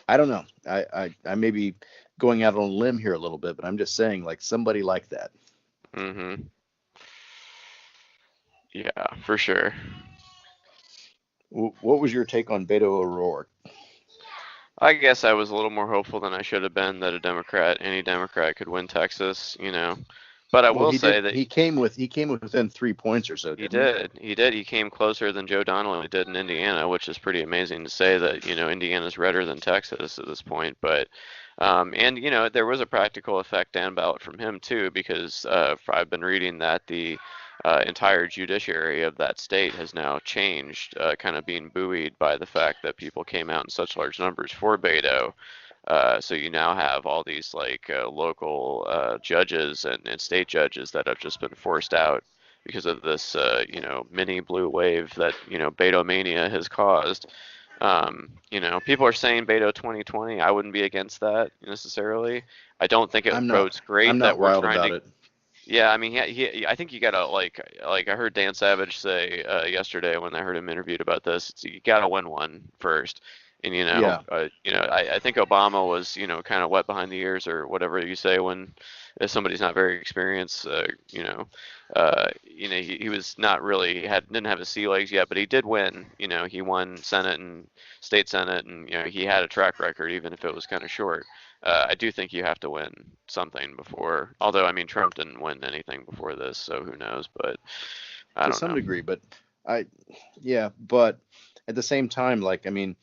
I don't know. I may be going out on a limb here a little bit, but I'm just saying, like, somebody like that. Mm-hmm. Yeah, for sure. What was your take on Beto O'Rourke? I guess I was a little more hopeful than I should have been that any Democrat could win Texas, you know. But I will say that he came within 3 points or so. He did. He came closer than Joe Donnelly did in Indiana, which is pretty amazing to say that, you know, Indiana's redder than Texas at this point. But and, you know, there was a practical effect down ballot from him too, because I've been reading that the entire judiciary of that state has now changed, kind of being buoyed by the fact that people came out in such large numbers for Beto. So you now have all these like local judges and state judges that have just been forced out because of this, you know, mini blue wave that, you know, Beto mania has caused. You know, people are saying Beto 2020. I wouldn't be against that necessarily. I don't think it bodes great I'm that not we're wild trying about to. it. Yeah, I mean, I think you gotta like I heard Dan Savage say yesterday when I heard him interviewed about this. You gotta win one first, and you know, I think Obama was, you know, kind of wet behind the ears or whatever you say when if somebody's not very experienced. You know, he was not really didn't have his sea legs yet, but he did win. You know, he won Senate and state Senate, and you know, he had a track record even if it was kind of short. I do think you have to win something before. Although, I mean, Trump didn't win anything before this, so who knows? But I don't know. To some degree, but but at the same time, like, I mean,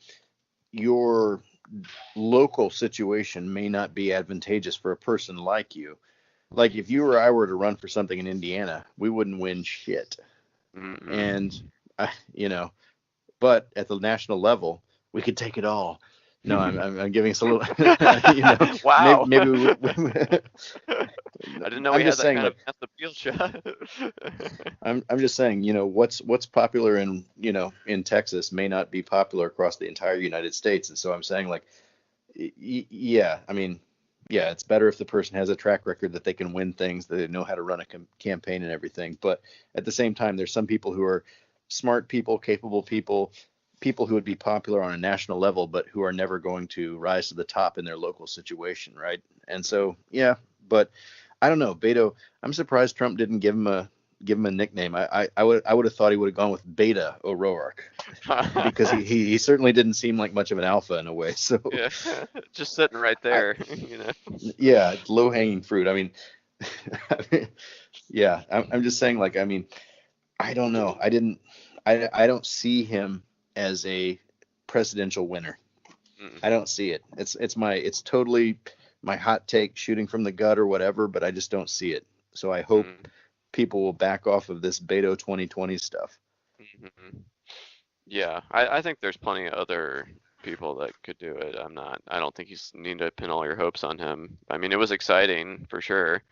your local situation may not be advantageous for a person like you. Like, if you or I were to run for something in Indiana, we wouldn't win shit. Mm-mm. And, you know, but at the national level, we could take it all. No, I'm giving us a little, you know, wow. maybe I didn't know we had that kind of mass appeal shot. I'm just saying, you know, what's popular in, you know, in Texas may not be popular across the entire United States. And so I'm saying, like, yeah, I mean, yeah, it's better if the person has a track record that they can win things, that they know how to run a campaign and everything. But at the same time, there's some people who are smart people, capable people who would be popular on a national level, but who are never going to rise to the top in their local situation, right? And so, yeah, but I don't know, Beto. I'm surprised Trump didn't give him a nickname. I would have thought he would have gone with Beta O'Rourke because he certainly didn't seem like much of an alpha in a way. So yeah, just sitting right there, you know. Yeah, low hanging fruit. I mean, yeah, I'm just saying, like, I mean, I don't know. I don't see him as a presidential winner. I don't see it. It's totally my hot take, shooting from the gut or whatever, but I just don't see it. So I hope people will back off of this Beto 2020 stuff. Mm-hmm. Yeah, I think there's plenty of other people that could do it. I don't think you need to pin all your hopes on him. I mean, it was exciting for sure.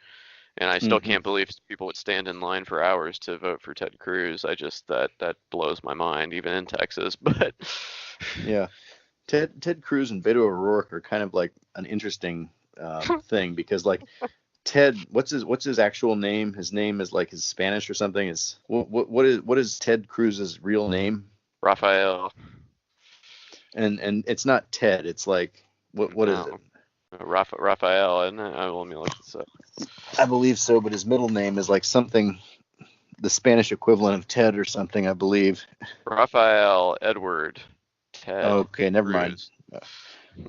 And I still can't believe people would stand in line for hours to vote for Ted Cruz. That blows my mind, even in Texas. But yeah, Ted Cruz and Beto O'Rourke are kind of like an interesting thing, because like Ted, what's his actual name? His name is like his Spanish or something. Is what is Ted Cruz's real name? Rafael. And it's not Ted. It's like What is it? Raphael, isn't it? Let me look this up. I believe so, but his middle name is like something, the Spanish equivalent of Ted or something, I believe. Raphael Edward Ted. Okay, never mind.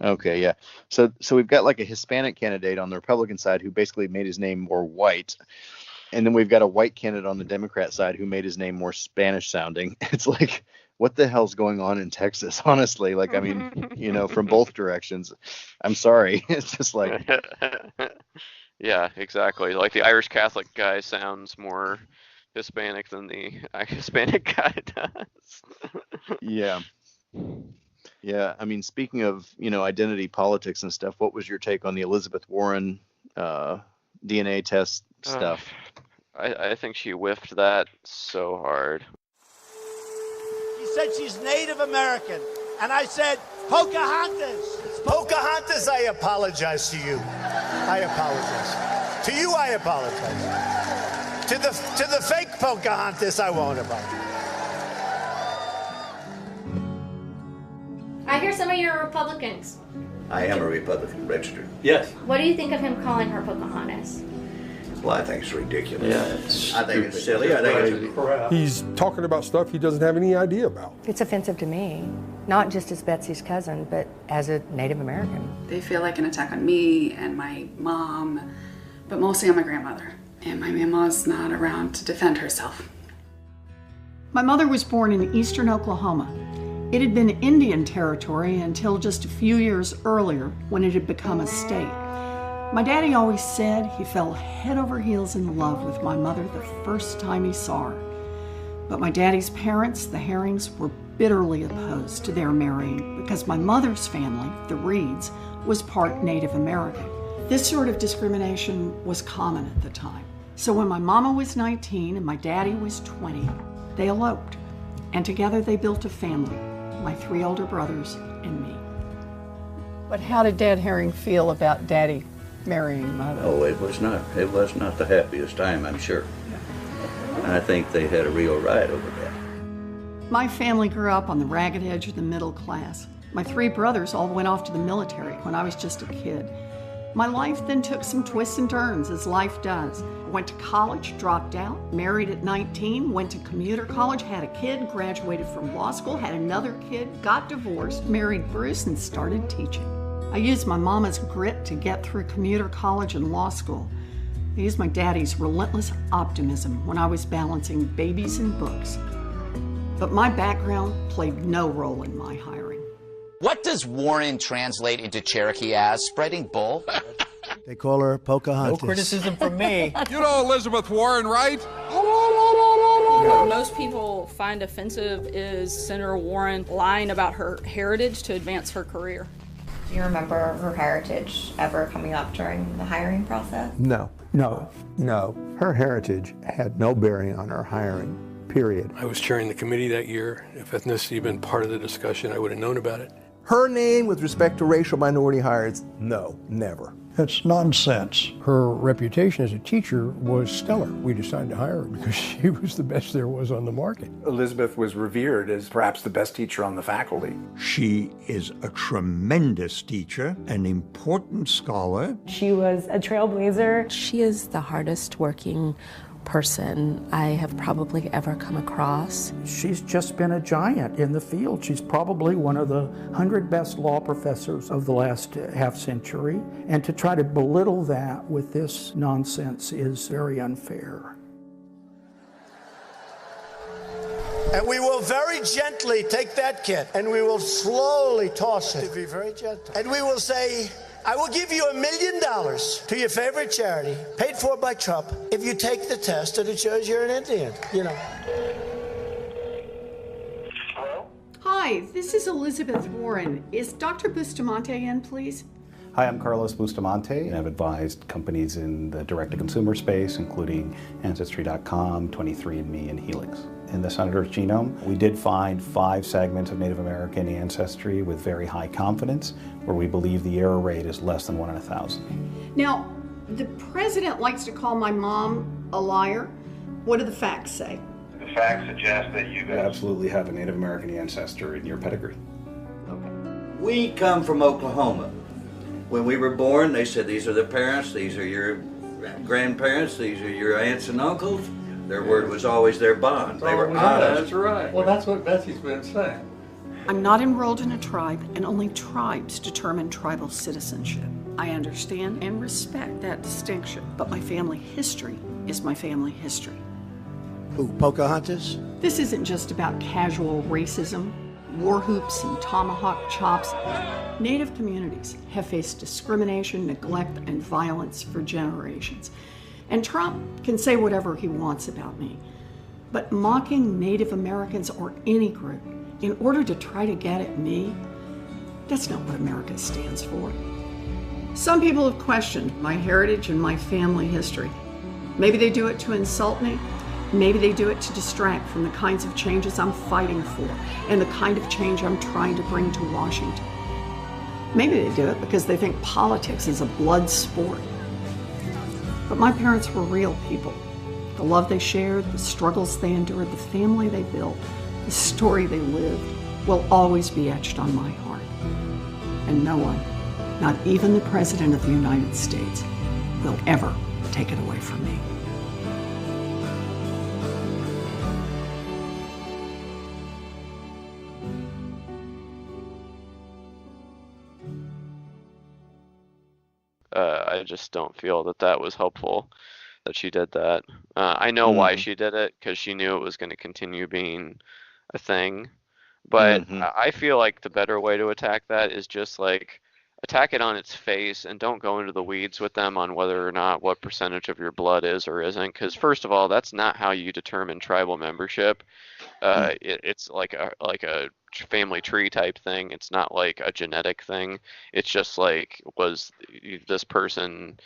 Okay, yeah. So we've got like a Hispanic candidate on the Republican side who basically made his name more white. And then we've got a white candidate on the Democrat side who made his name more Spanish sounding. It's like, what the hell's going on in Texas? Honestly, like, I mean, from both directions. I'm sorry. It's just like. Yeah, exactly. Like the Irish Catholic guy sounds more Hispanic than the Hispanic guy does. Yeah. Yeah. I mean, speaking of, identity politics and stuff, what was your take on the Elizabeth Warren DNA test stuff? I think she whiffed that so hard. She said she's Native American, and I said, Pocahontas. Pocahontas, I apologize to you. I apologize. To you, I apologize. To the fake Pocahontas, I won't apologize. I hear some of you are Republicans. I am a Republican, registered. Yes. What do you think of him calling her Pocahontas? Well, I think it's ridiculous. Yeah, I think it's silly. I think it's He's talking about stuff he doesn't have any idea about. It's offensive to me, not just as Betsy's cousin, but as a Native American. They feel like an attack on me and my mom, but mostly on my grandmother. And my mama's not around to defend herself. My mother was born in eastern Oklahoma. It had been Indian territory until just a few years earlier when it had become a state. My daddy always said he fell head over heels in love with my mother the first time he saw her. But my daddy's parents, the Herrings, were bitterly opposed to their marrying because my mother's family, the Reeds, was part Native American. This sort of discrimination was common at the time. So when my mama was 19 and my daddy was 20, they eloped. And together they built a family, my 3 older brothers and me. But how did Dad Herring feel about Daddy marrying Mother? Oh, it was not the happiest time, I'm sure. I think they had a real riot over that. My family grew up on the ragged edge of the middle class. My 3 brothers all went off to the military when I was just a kid. My life then took some twists and turns, as life does. Went to college, dropped out, married at 19, went to commuter college, had a kid, graduated from law school, had another kid, got divorced, married Bruce, and started teaching. I used my mama's grit to get through commuter college and law school. I used my daddy's relentless optimism when I was balancing babies and books. But my background played no role in my hiring. What does Warren translate into Cherokee as? Spreading bull? They call her Pocahontas. No criticism from me. You know Elizabeth Warren, right? What most people find offensive is Senator Warren lying about her heritage to advance her career. Do you remember her heritage ever coming up during the hiring process? No. Her heritage had no bearing on her hiring, period. I was chairing the committee that year. If ethnicity had been part of the discussion, I would have known about it. Her name with respect to racial minority hires, no, never. It's nonsense. Her reputation as a teacher was stellar. We decided to hire her because she was the best there was on the market. Elizabeth was revered as perhaps the best teacher on the faculty. She is a tremendous teacher, an important scholar. She was a trailblazer. She is the hardest working person I have probably ever come across. She's just been a giant in the field. She's probably one of the 100 best law professors of the last half century. And to try to belittle that with this nonsense is very unfair. And we will very gently take that kid and we will slowly toss it. Be very gentle. And we will say, I will give you $1 million to your favorite charity, paid for by Trump, if you take the test and it shows you're an Indian, Hi, this is Elizabeth Warren. Is Dr. Bustamante in, please? Hi, I'm Carlos Bustamante, and I've advised companies in the direct-to-consumer space, including Ancestry.com, 23andMe, and Helix. In the Senator's genome, we did find 5 segments of Native American ancestry with very high confidence, where we believe the error rate is less than 1 in 1,000. Now, the president likes to call my mom a liar. What do the facts say? The facts suggest that you absolutely have a Native American ancestor in your pedigree. We come from Oklahoma, When we were born, they said these are the parents, these are your grandparents, these are your aunts and uncles. Their word was always their bond. They were honest. That's right. Well, that's what Betsy's been saying. I'm not enrolled in a tribe, and only tribes determine tribal citizenship. I understand and respect that distinction, but my family history is my family history. Who, Pocahontas? This isn't just about casual racism, war hoops, and tomahawk chops. Native communities have faced discrimination, neglect, and violence for generations. And Trump can say whatever he wants about me, but mocking Native Americans or any group in order to try to get at me, that's not what America stands for. Some people have questioned my heritage and my family history. Maybe they do it to insult me. Maybe they do it to distract from the kinds of changes I'm fighting for and the kind of change I'm trying to bring to Washington. Maybe they do it because they think politics is a blood sport. But my parents were real people. The love they shared, the struggles they endured, the family they built, the story they lived will always be etched on my heart. And no one, not even the President of the United States, will ever take it away from me. I just don't feel that that was helpful, that she did that. I know why she did it, because she knew it was going to continue being a thing. But I feel like the better way to attack that is just like attack it on its face and don't go into the weeds with them on whether or not what percentage of your blood is or isn't. Because first of all, that's not how you determine tribal membership. It's like a family tree type thing. It's not like a genetic thing. It's just like, was this person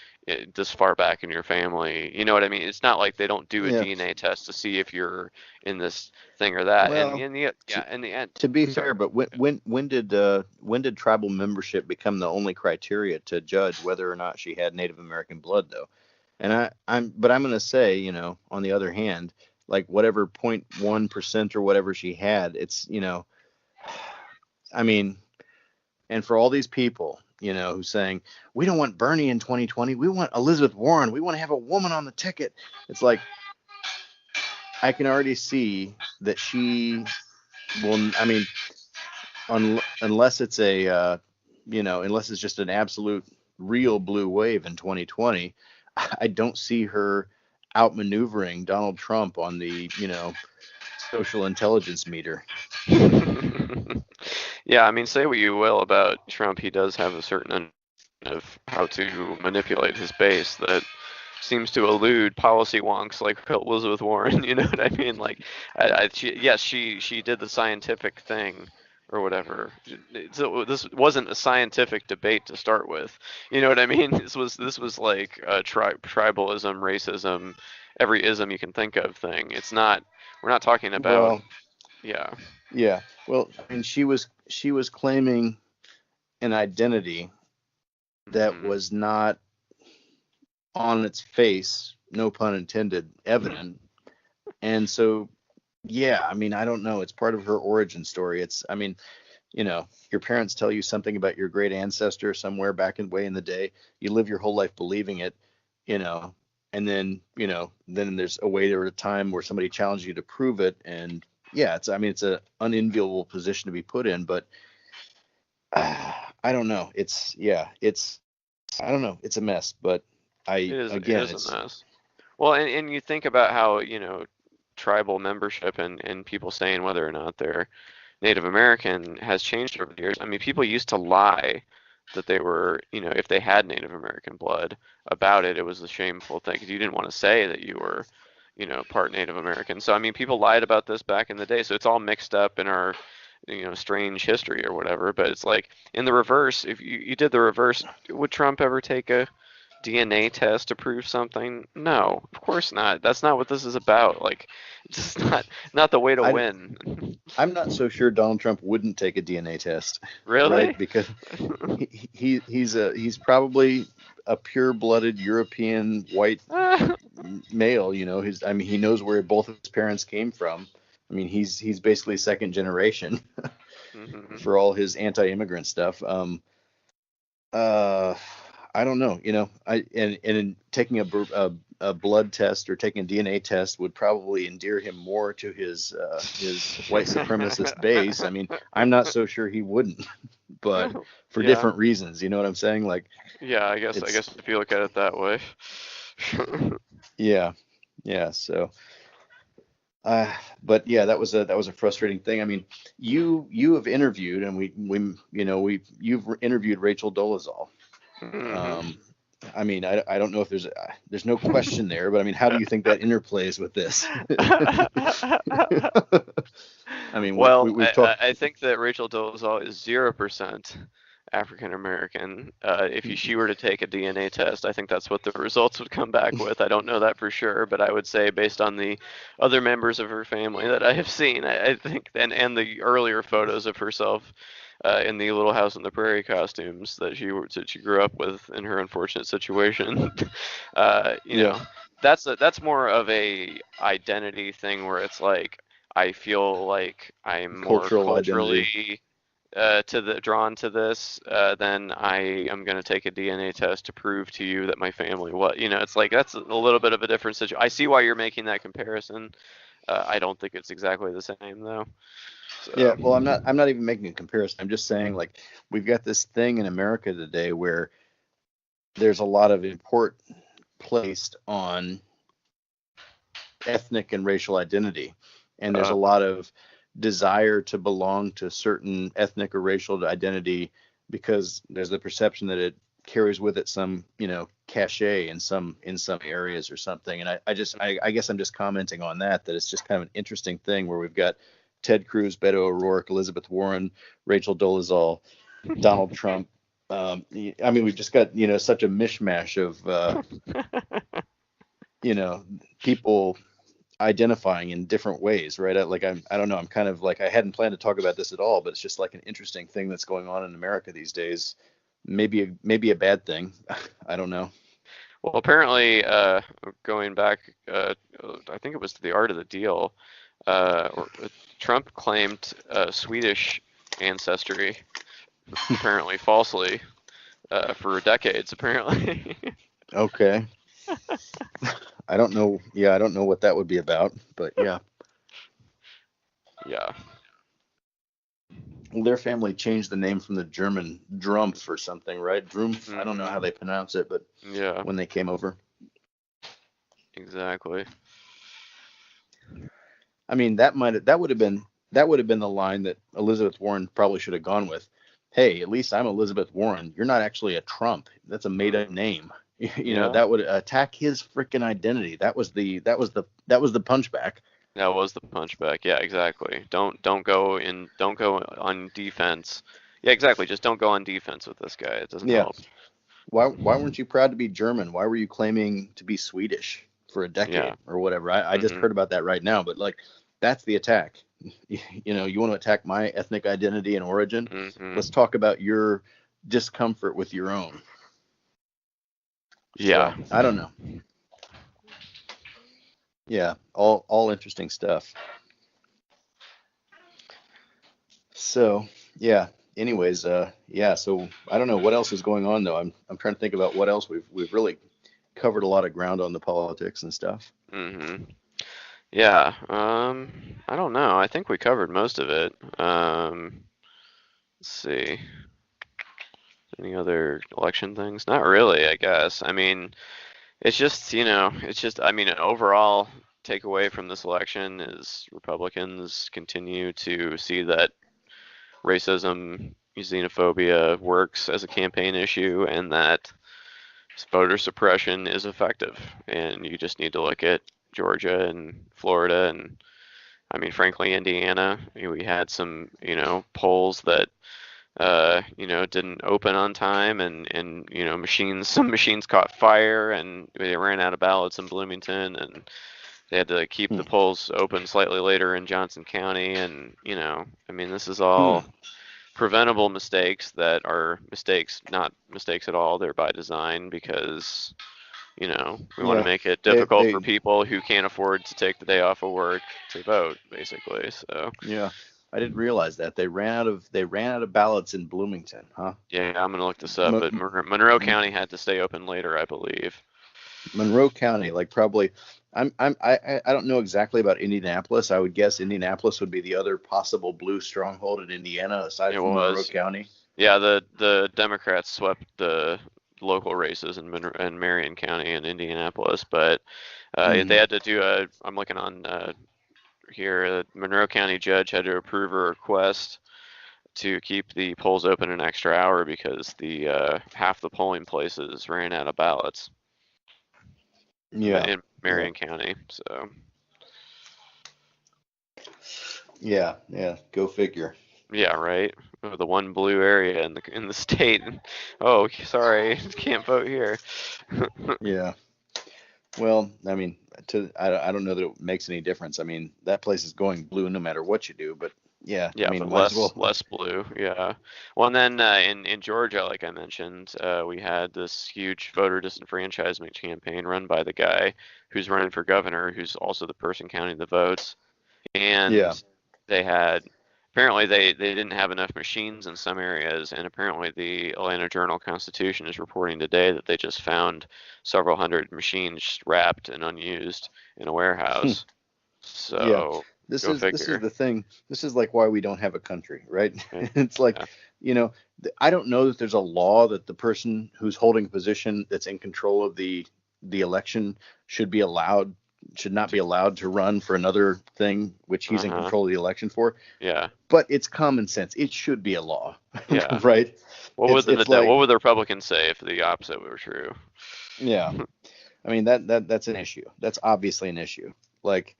this far back in your family? You know what I mean? It's not like they don't do a DNA test to see if you're in this thing or that. Well, and in the end, to be fair, but when did tribal membership become the only criteria to judge whether or not she had Native American blood, though? And I'm going to say, you know, on the other hand, like whatever 0.1% or whatever she had, it's, you know, I mean, and for all these people, you know, who's saying, we don't want Bernie in 2020, we want Elizabeth Warren, we want to have a woman on the ticket. It's like, I can already see that she will, I mean, unless it's a, you know, unless it's just an absolute real blue wave in 2020, I don't see her outmaneuvering Donald Trump on the, you know, social intelligence meter. Yeah, I mean, say what you will about Trump, he does have a certain of how to manipulate his base that seems to elude policy wonks like Elizabeth Warren. You know what I mean? Like, she did the scientific thing or whatever. So this wasn't a scientific debate to start with. You know what I mean? This was like a tribalism, racism, every ism you can think of thing. It's not. We're not talking about. Well, yeah. Well, I mean, she was claiming an identity that was not on its face, no pun intended, evident. And so, yeah, I mean, I don't know. It's part of her origin story. It's, I mean, you know, your parents tell you something about your great ancestor somewhere back way in the day. You live your whole life believing it, you know, and then, you know, then there's a way or a time where somebody challenges you to prove it. And yeah, it's an unenviable position to be put in, but I don't know. I don't know. It's a mess, but it is a mess. Well, and you think about how, you know, tribal membership and people saying whether or not they're Native American has changed over the years. I mean, people used to lie that they were, you know, if they had Native American blood about it, it was a shameful thing because you didn't want to say that you were, you know, part Native American. So, I mean, people lied about this back in the day. So it's all mixed up in our, you know, strange history or whatever. But it's like in the reverse, if you did the reverse, would Trump ever take a DNA test to prove something? No, of course not. That's not what this is about. Like, it's just not the way to win. I'm not so sure Donald Trump wouldn't take a DNA test. Really? Right? Because he's probably a pure-blooded European white male. You know, he knows where both of his parents came from. I mean, he's basically second generation for all his anti-immigrant stuff. I don't know. And in taking a blood test or taking a DNA test would probably endear him more to his white supremacist base. I mean, I'm not so sure he wouldn't, but for Yeah. different reasons. You know what I'm saying? Like, Yeah, I guess if you look at it that way. yeah, yeah. So, but yeah, that was a frustrating thing. I mean, you have interviewed, and you've interviewed Rachel Dolezal. I mean, I don't know if there's no question there, but I mean, how do you think that interplays with this? I mean, well, we've talked. I think that Rachel Dolezal is 0% African American. If she were to take a DNA test, I think that's what the results would come back with. I don't know that for sure, but I would say based on the other members of her family that I have seen, I think, and the earlier photos of herself in the Little House on the Prairie costumes that she grew up with in her unfortunate situation, you know, that's more of a identity thing where it's like I feel like I'm more culturally drawn to this then I am going to take a DNA test to prove to you that my family it's like that's a little bit of a different situation. I see why you're making that comparison. I don't think it's exactly the same though. So. Yeah, well, I'm not even making a comparison. I'm just saying, like, we've got this thing in America today where there's a lot of import placed on ethnic and racial identity, and there's a lot of desire to belong to certain ethnic or racial identity because there's the perception that it carries with it some, cachet in some areas or something. And I guess I'm just commenting on that it's just kind of an interesting thing where we've got Ted Cruz, Beto O'Rourke, Elizabeth Warren, Rachel Dolezal, Donald Trump. I mean, we've just got, such a mishmash of, people identifying in different ways, right? I don't know. I'm kind of like, I hadn't planned to talk about this at all, but it's just like an interesting thing that's going on in America these days. Maybe a bad thing. I don't know. Well, apparently, going back, I think it was The Art of the Deal, Trump claimed Swedish ancestry, apparently falsely, for decades, apparently. Okay. I don't know. Yeah, I don't know what that would be about, but yeah. Yeah. Well, their family changed the name from the German Drumpf or something, right? Drumpf. I don't know how they pronounce it, but yeah, when they came over. Exactly. I mean, that would have been the line that Elizabeth Warren probably should have gone with. Hey, at least I'm Elizabeth Warren. You're not actually a Trump. That's a made-up name. That would attack his freaking identity. That was the punchback. That was the punchback. Yeah, exactly. Don't go on defense. Yeah, exactly. Just don't go on defense with this guy. It doesn't help. Why weren't you proud to be German? Why were you claiming to be Swedish for a decade or whatever? I just heard about that right now, but like that's the attack. You want to attack my ethnic identity and origin? Let's talk about your discomfort with your own. Yeah. So, I don't know. Yeah, all interesting stuff. So, yeah. Anyways, so I don't know what else is going on though. I'm trying to think about what else we've really covered a lot of ground on the politics and stuff. Yeah. I don't know. I think we covered most of it. Let's see. Any other election things? Not really, I guess. I mean, it's just, I mean, an overall takeaway from this election is Republicans continue to see that racism, xenophobia works as a campaign issue and that voter suppression is effective. And you just need to look at Georgia and Florida and, I mean, frankly, Indiana. We had some, polls that didn't open on time and some machines caught fire and they ran out of ballots in Bloomington and they had to keep the polls open slightly later in Johnson County. And, I mean, this is all preventable mistakes that are mistakes, not mistakes at all. They're by design because, we want to make it difficult for people who can't afford to take the day off of work to vote, basically. So, yeah. I didn't realize that they ran out of ballots in Bloomington, huh? Yeah, I'm gonna look this up, but Monroe County had to stay open later, I believe. Monroe County, like probably, I don't know exactly about Indianapolis. I would guess Indianapolis would be the other possible blue stronghold in Indiana aside from Monroe County. Yeah, the Democrats swept the local races in Marion County and Indianapolis, but they had to do I'm looking on here, a Monroe County judge had to approve a request to keep the polls open an extra hour because the half the polling places ran out of ballots. Yeah. In Marion County, so. Yeah, go figure. Yeah, right. The one blue area in the state. Oh, sorry, can't vote here. Yeah. Well, I mean, I don't know that it makes any difference. I mean, that place is going blue no matter what you do, but yeah. Yeah, I mean, but less blue. Yeah. Well, and then in Georgia, like I mentioned, we had this huge voter disenfranchisement campaign run by the guy who's running for governor, who's also the person counting the votes, and they had. Apparently, they didn't have enough machines in some areas, and apparently the Atlanta Journal-Constitution is reporting today that they just found several hundred machines wrapped and unused in a warehouse. So this is the thing. This is like why we don't have a country, right? It's like, I don't know that there's a law that the person who's holding a position that's in control of the election should not be allowed to run for another thing which he's in control of the election for. Yeah. But it's common sense. It should be a law. Yeah. Right? What would the Republicans say if the opposite were true? Yeah. I mean, that's an issue. That's obviously an issue. Like,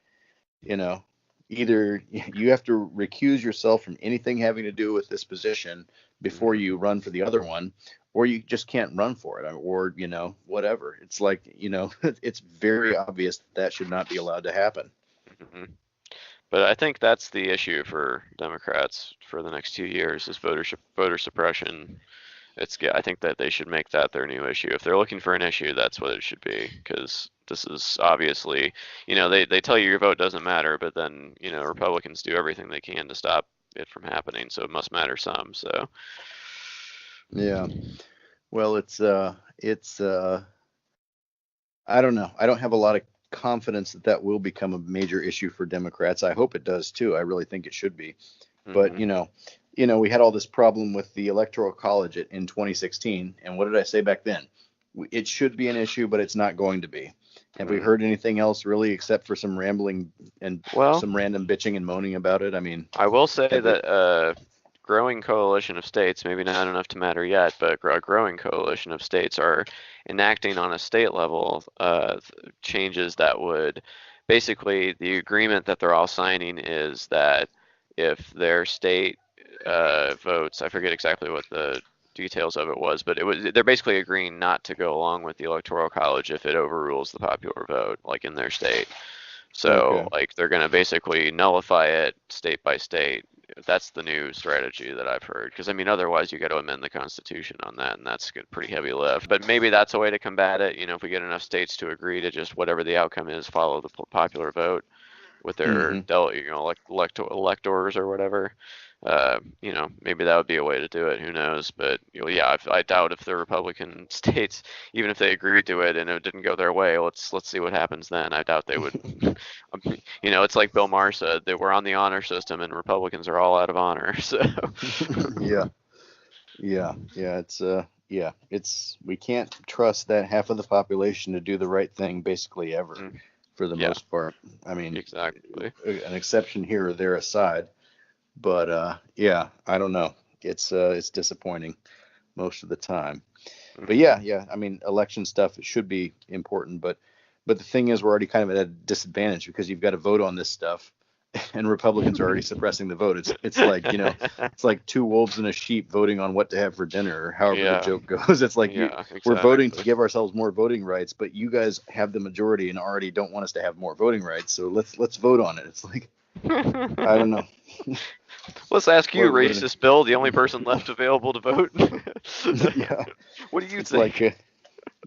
either you have to recuse yourself from anything having to do with this position before you run for the other one, or you just can't run for it, or whatever. It's like, it's very obvious that should not be allowed to happen. Mm-hmm. But I think that's the issue for Democrats for the next 2 years is voter suppression. I think that they should make that their new issue. If they're looking for an issue, that's what it should be, because this is obviously, they tell you your vote doesn't matter, but then, Republicans do everything they can to stop it from happening, so it must matter some. So yeah, well, it's I don't know. I don't have a lot of confidence that will become a major issue for Democrats. I hope it does too. I really think it should be. But we had all this problem with the Electoral College in 2016, and what did I say back then? It should be an issue, but it's not going to be. Have we heard anything else really, except for some rambling and some random bitching and moaning about it? I mean, I will say that growing coalition of states, maybe not enough to matter yet, but a growing coalition of states are enacting on a state level changes that would basically, the agreement that they're all signing is that if their state votes, I forget exactly what the details of it was, but they're basically agreeing not to go along with the Electoral College if it overrules the popular vote, like in their state. So like they're going to basically nullify it state by state. That's the new strategy that I've heard. Because I mean, otherwise you got to amend the Constitution on that, and that's a pretty heavy lift. But maybe that's a way to combat it. If we get enough states to agree to just whatever the outcome is, follow the popular vote with their electors or whatever. Maybe that would be a way to do it. Who knows? But I doubt if the Republican states, even if they agreed to it and it didn't go their way, let's see what happens then. I doubt they would. It's like Bill Maher said, that we're on the honor system and Republicans are all out of honor. So it's we can't trust that half of the population to do the right thing basically ever, for the most part. I mean, exactly. An exception here or there aside. But I don't know. It's disappointing most of the time. But I mean, election stuff, it should be important, but the thing is, we're already kind of at a disadvantage because you've got to vote on this stuff, and Republicans are already suppressing the vote. It's like it's like two wolves and a sheep voting on what to have for dinner, or however the joke goes. It's like we're voting to give ourselves more voting rights, but you guys have the majority and already don't want us to have more voting rights. So let's vote on it. It's like, I don't know. Let's ask you, racist Bill, the only person left available to vote. What do you think?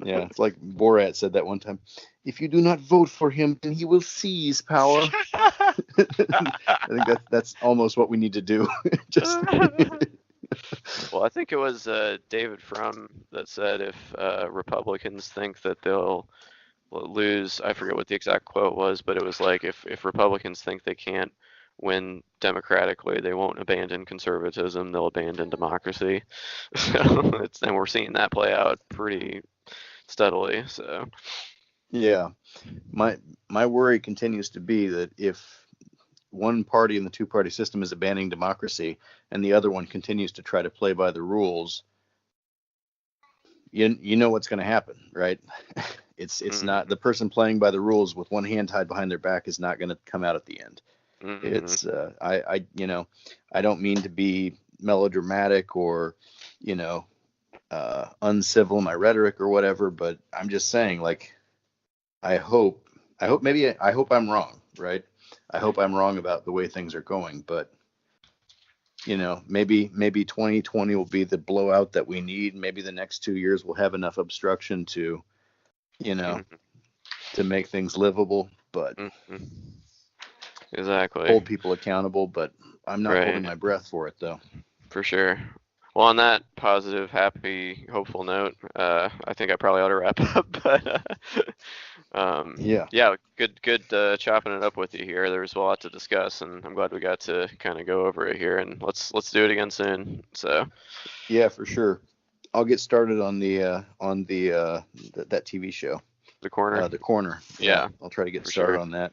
It's like Borat said that one time. If you do not vote for him, then he will seize power. I think that's almost what we need to do. Just Well, I think it was David Frum that said if Republicans think that they'll lose, I forget what the exact quote was, but it was like if Republicans think they can't win democratically, they won't abandon conservatism, they'll abandon democracy. So and we're seeing that play out pretty steadily. So yeah, my worry continues to be that if one party in the two-party system is abandoning democracy and the other one continues to try to play by the rules, you know what's going to happen, right? It's not the person playing by the rules with one hand tied behind their back is not going to come out at the end. It's I don't mean to be melodramatic or uncivil in my rhetoric or whatever, but I'm just saying, like, I hope I'm wrong, right? I hope I'm wrong about the way things are going, but maybe 2020 will be the blowout that we need. Maybe the next 2 years will have enough obstruction to to make things livable, but exactly hold people accountable. But I'm not holding my breath for it, though. For sure. Well, on that positive, happy, hopeful note, I think I probably ought to wrap up. But yeah, good chopping it up with you here. There was a lot to discuss, and I'm glad we got to kind of go over it here. And let's do it again soon. So yeah, for sure. I'll get started on that TV show. The Corner. The Corner. Yeah. I'll try to get started on that.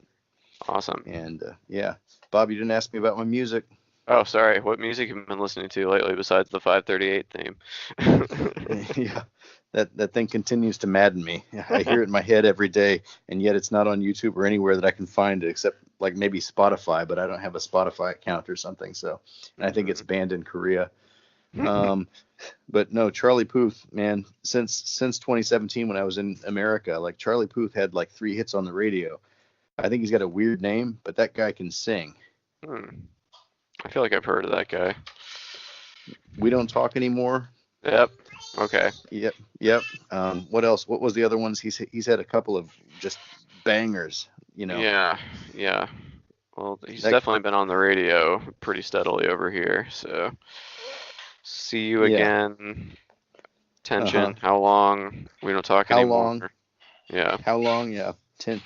Awesome. And Bob, you didn't ask me about my music. Oh, sorry. What music have you been listening to lately besides the 538 theme? Yeah, that thing continues to madden me. I hear it in my head every day, and yet it's not on YouTube or anywhere that I can find it except like maybe Spotify, but I don't have a Spotify account or something. So, and I think it's banned in Korea. But no, Charlie Puth, man, since 2017 when I was in America, like Charlie Puth had like 3 hits on the radio. I think he's got a weird name, but that guy can sing. I feel like I've heard of that guy. We Don't Talk Anymore. Yep. Okay. Yep. What else? What was the other ones? He's had a couple of just bangers, Yeah. Well, he's definitely been on the radio pretty steadily over here. So, See You Again. Tension. How long? We Don't Talk Anymore. How long? Yeah. How long? Yeah.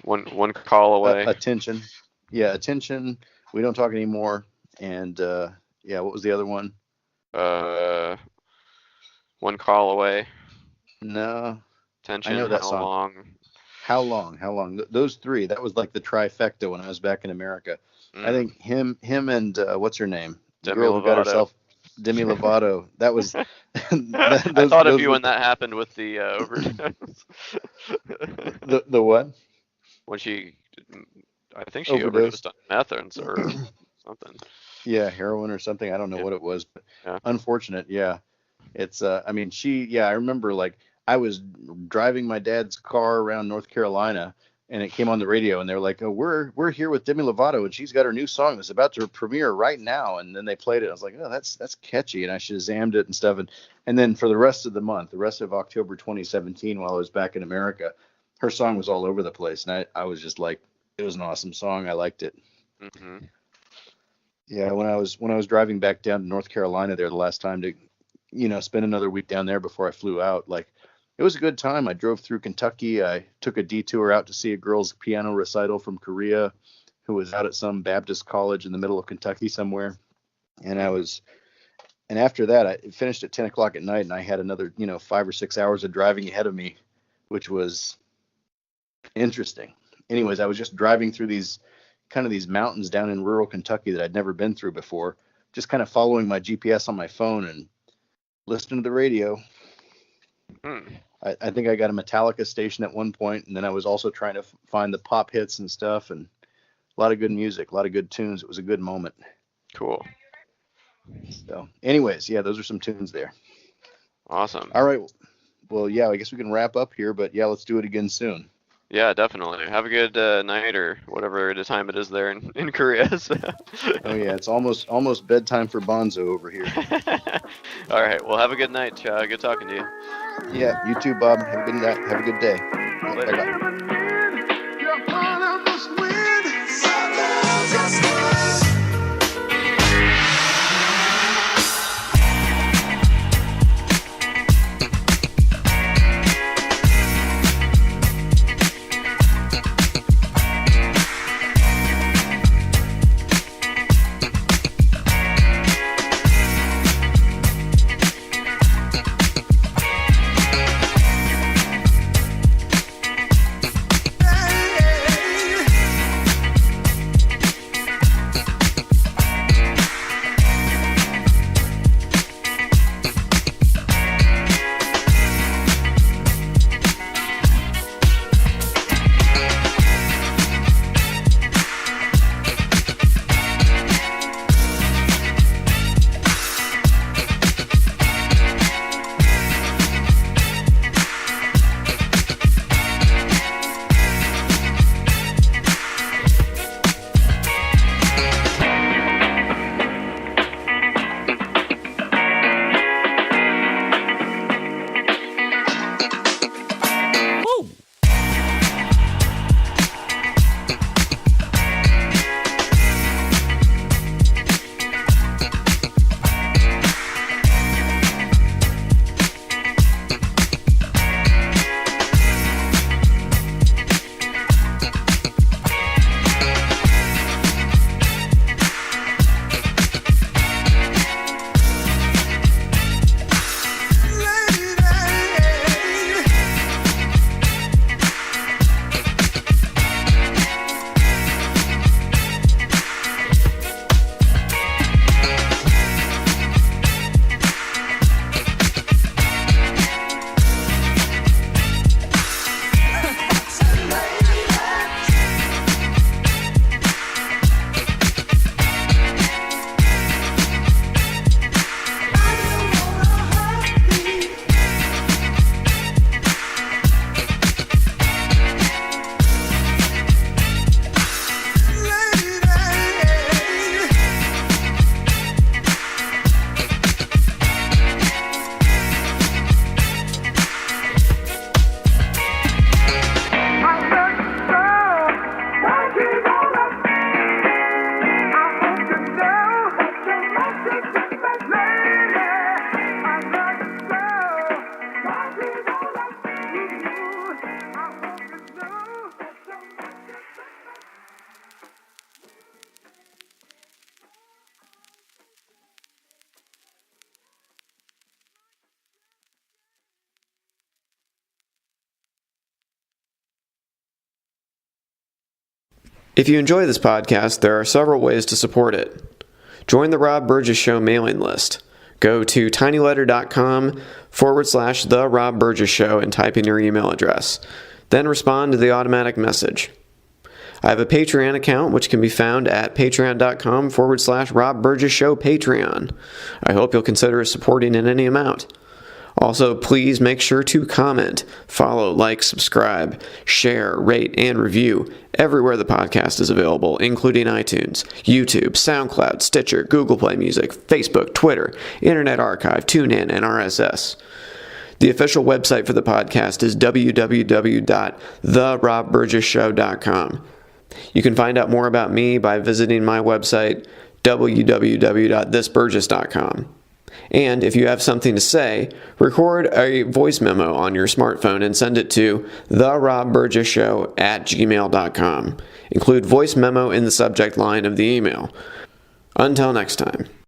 One call away. Attention. Yeah. Attention. We Don't Talk Anymore. And what was the other one? One Call Away. No. Tension. I know that song. How long? Those 3. That was like the trifecta when I was back in America. I think him and what's her name? The girl who got herself Demi Lovato. That was. I thought of you when that happened with the overdose. The what? When I think she overdosed on meth or something. Yeah, heroin or something. I don't know what it was, but unfortunate. Yeah, it's. I remember like I was driving my dad's car around North Carolina, and it came on the radio, and they're like, "Oh, we're here with Demi Lovato, and she's got her new song that's about to premiere right now." And then they played it. I was like, "Oh, that's catchy," and I Shazammed it and stuff. And then for the rest of the month, the rest of October 2017, while I was back in America, her song was all over the place, and I was just like, it was an awesome song. I liked it. Mm-hmm. Yeah, when I was driving back down to North Carolina there the last time to, spend another week down there before I flew out, like it was a good time. I drove through Kentucky. I took a detour out to see a girl's piano recital from Korea who was out at some Baptist college in the middle of Kentucky somewhere. And after that, I finished at 10 o'clock at night, and I had another, 5 or 6 hours of driving ahead of me, which was interesting. Anyways, I was just driving through these mountains down in rural Kentucky that I'd never been through before, just kind of following my GPS on my phone and listening to the radio. I think I got a Metallica station at one point, and then I was also trying to find the pop hits and stuff, and a lot of good music, a lot of good tunes. It was a good moment. Cool. So anyways, yeah, those are some tunes there. Awesome. All right. Well, yeah, I guess we can wrap up here, but yeah, let's do it again soon. Yeah, definitely. Have a good night or whatever the time it is there in Korea. So. Oh yeah, it's almost bedtime for Bonzo over here. All right. Well, have a good night. Good talking to you. Yeah, you too, Bob. Have a good night. Have a good day. Later. Bye-bye. If you enjoy this podcast, there are several ways to support it. Join the Rob Burgess Show mailing list. Go to tinyletter.com/The Rob Burgess Show and type in your email address. Then respond to the automatic message. I have a Patreon account which can be found at patreon.com/Rob Burgess Show Patreon. I hope you'll consider supporting in any amount. Also, please make sure to comment, follow, like, subscribe, share, rate, and review everywhere the podcast is available, including iTunes, YouTube, SoundCloud, Stitcher, Google Play Music, Facebook, Twitter, Internet Archive, TuneIn, and RSS. The official website for the podcast is www.therobburgessshow.com. You can find out more about me by visiting my website, www.thisburgess.com. And if you have something to say, record a voice memo on your smartphone and send it to therobburgessshow@gmail.com. Include voice memo in the subject line of the email. Until next time.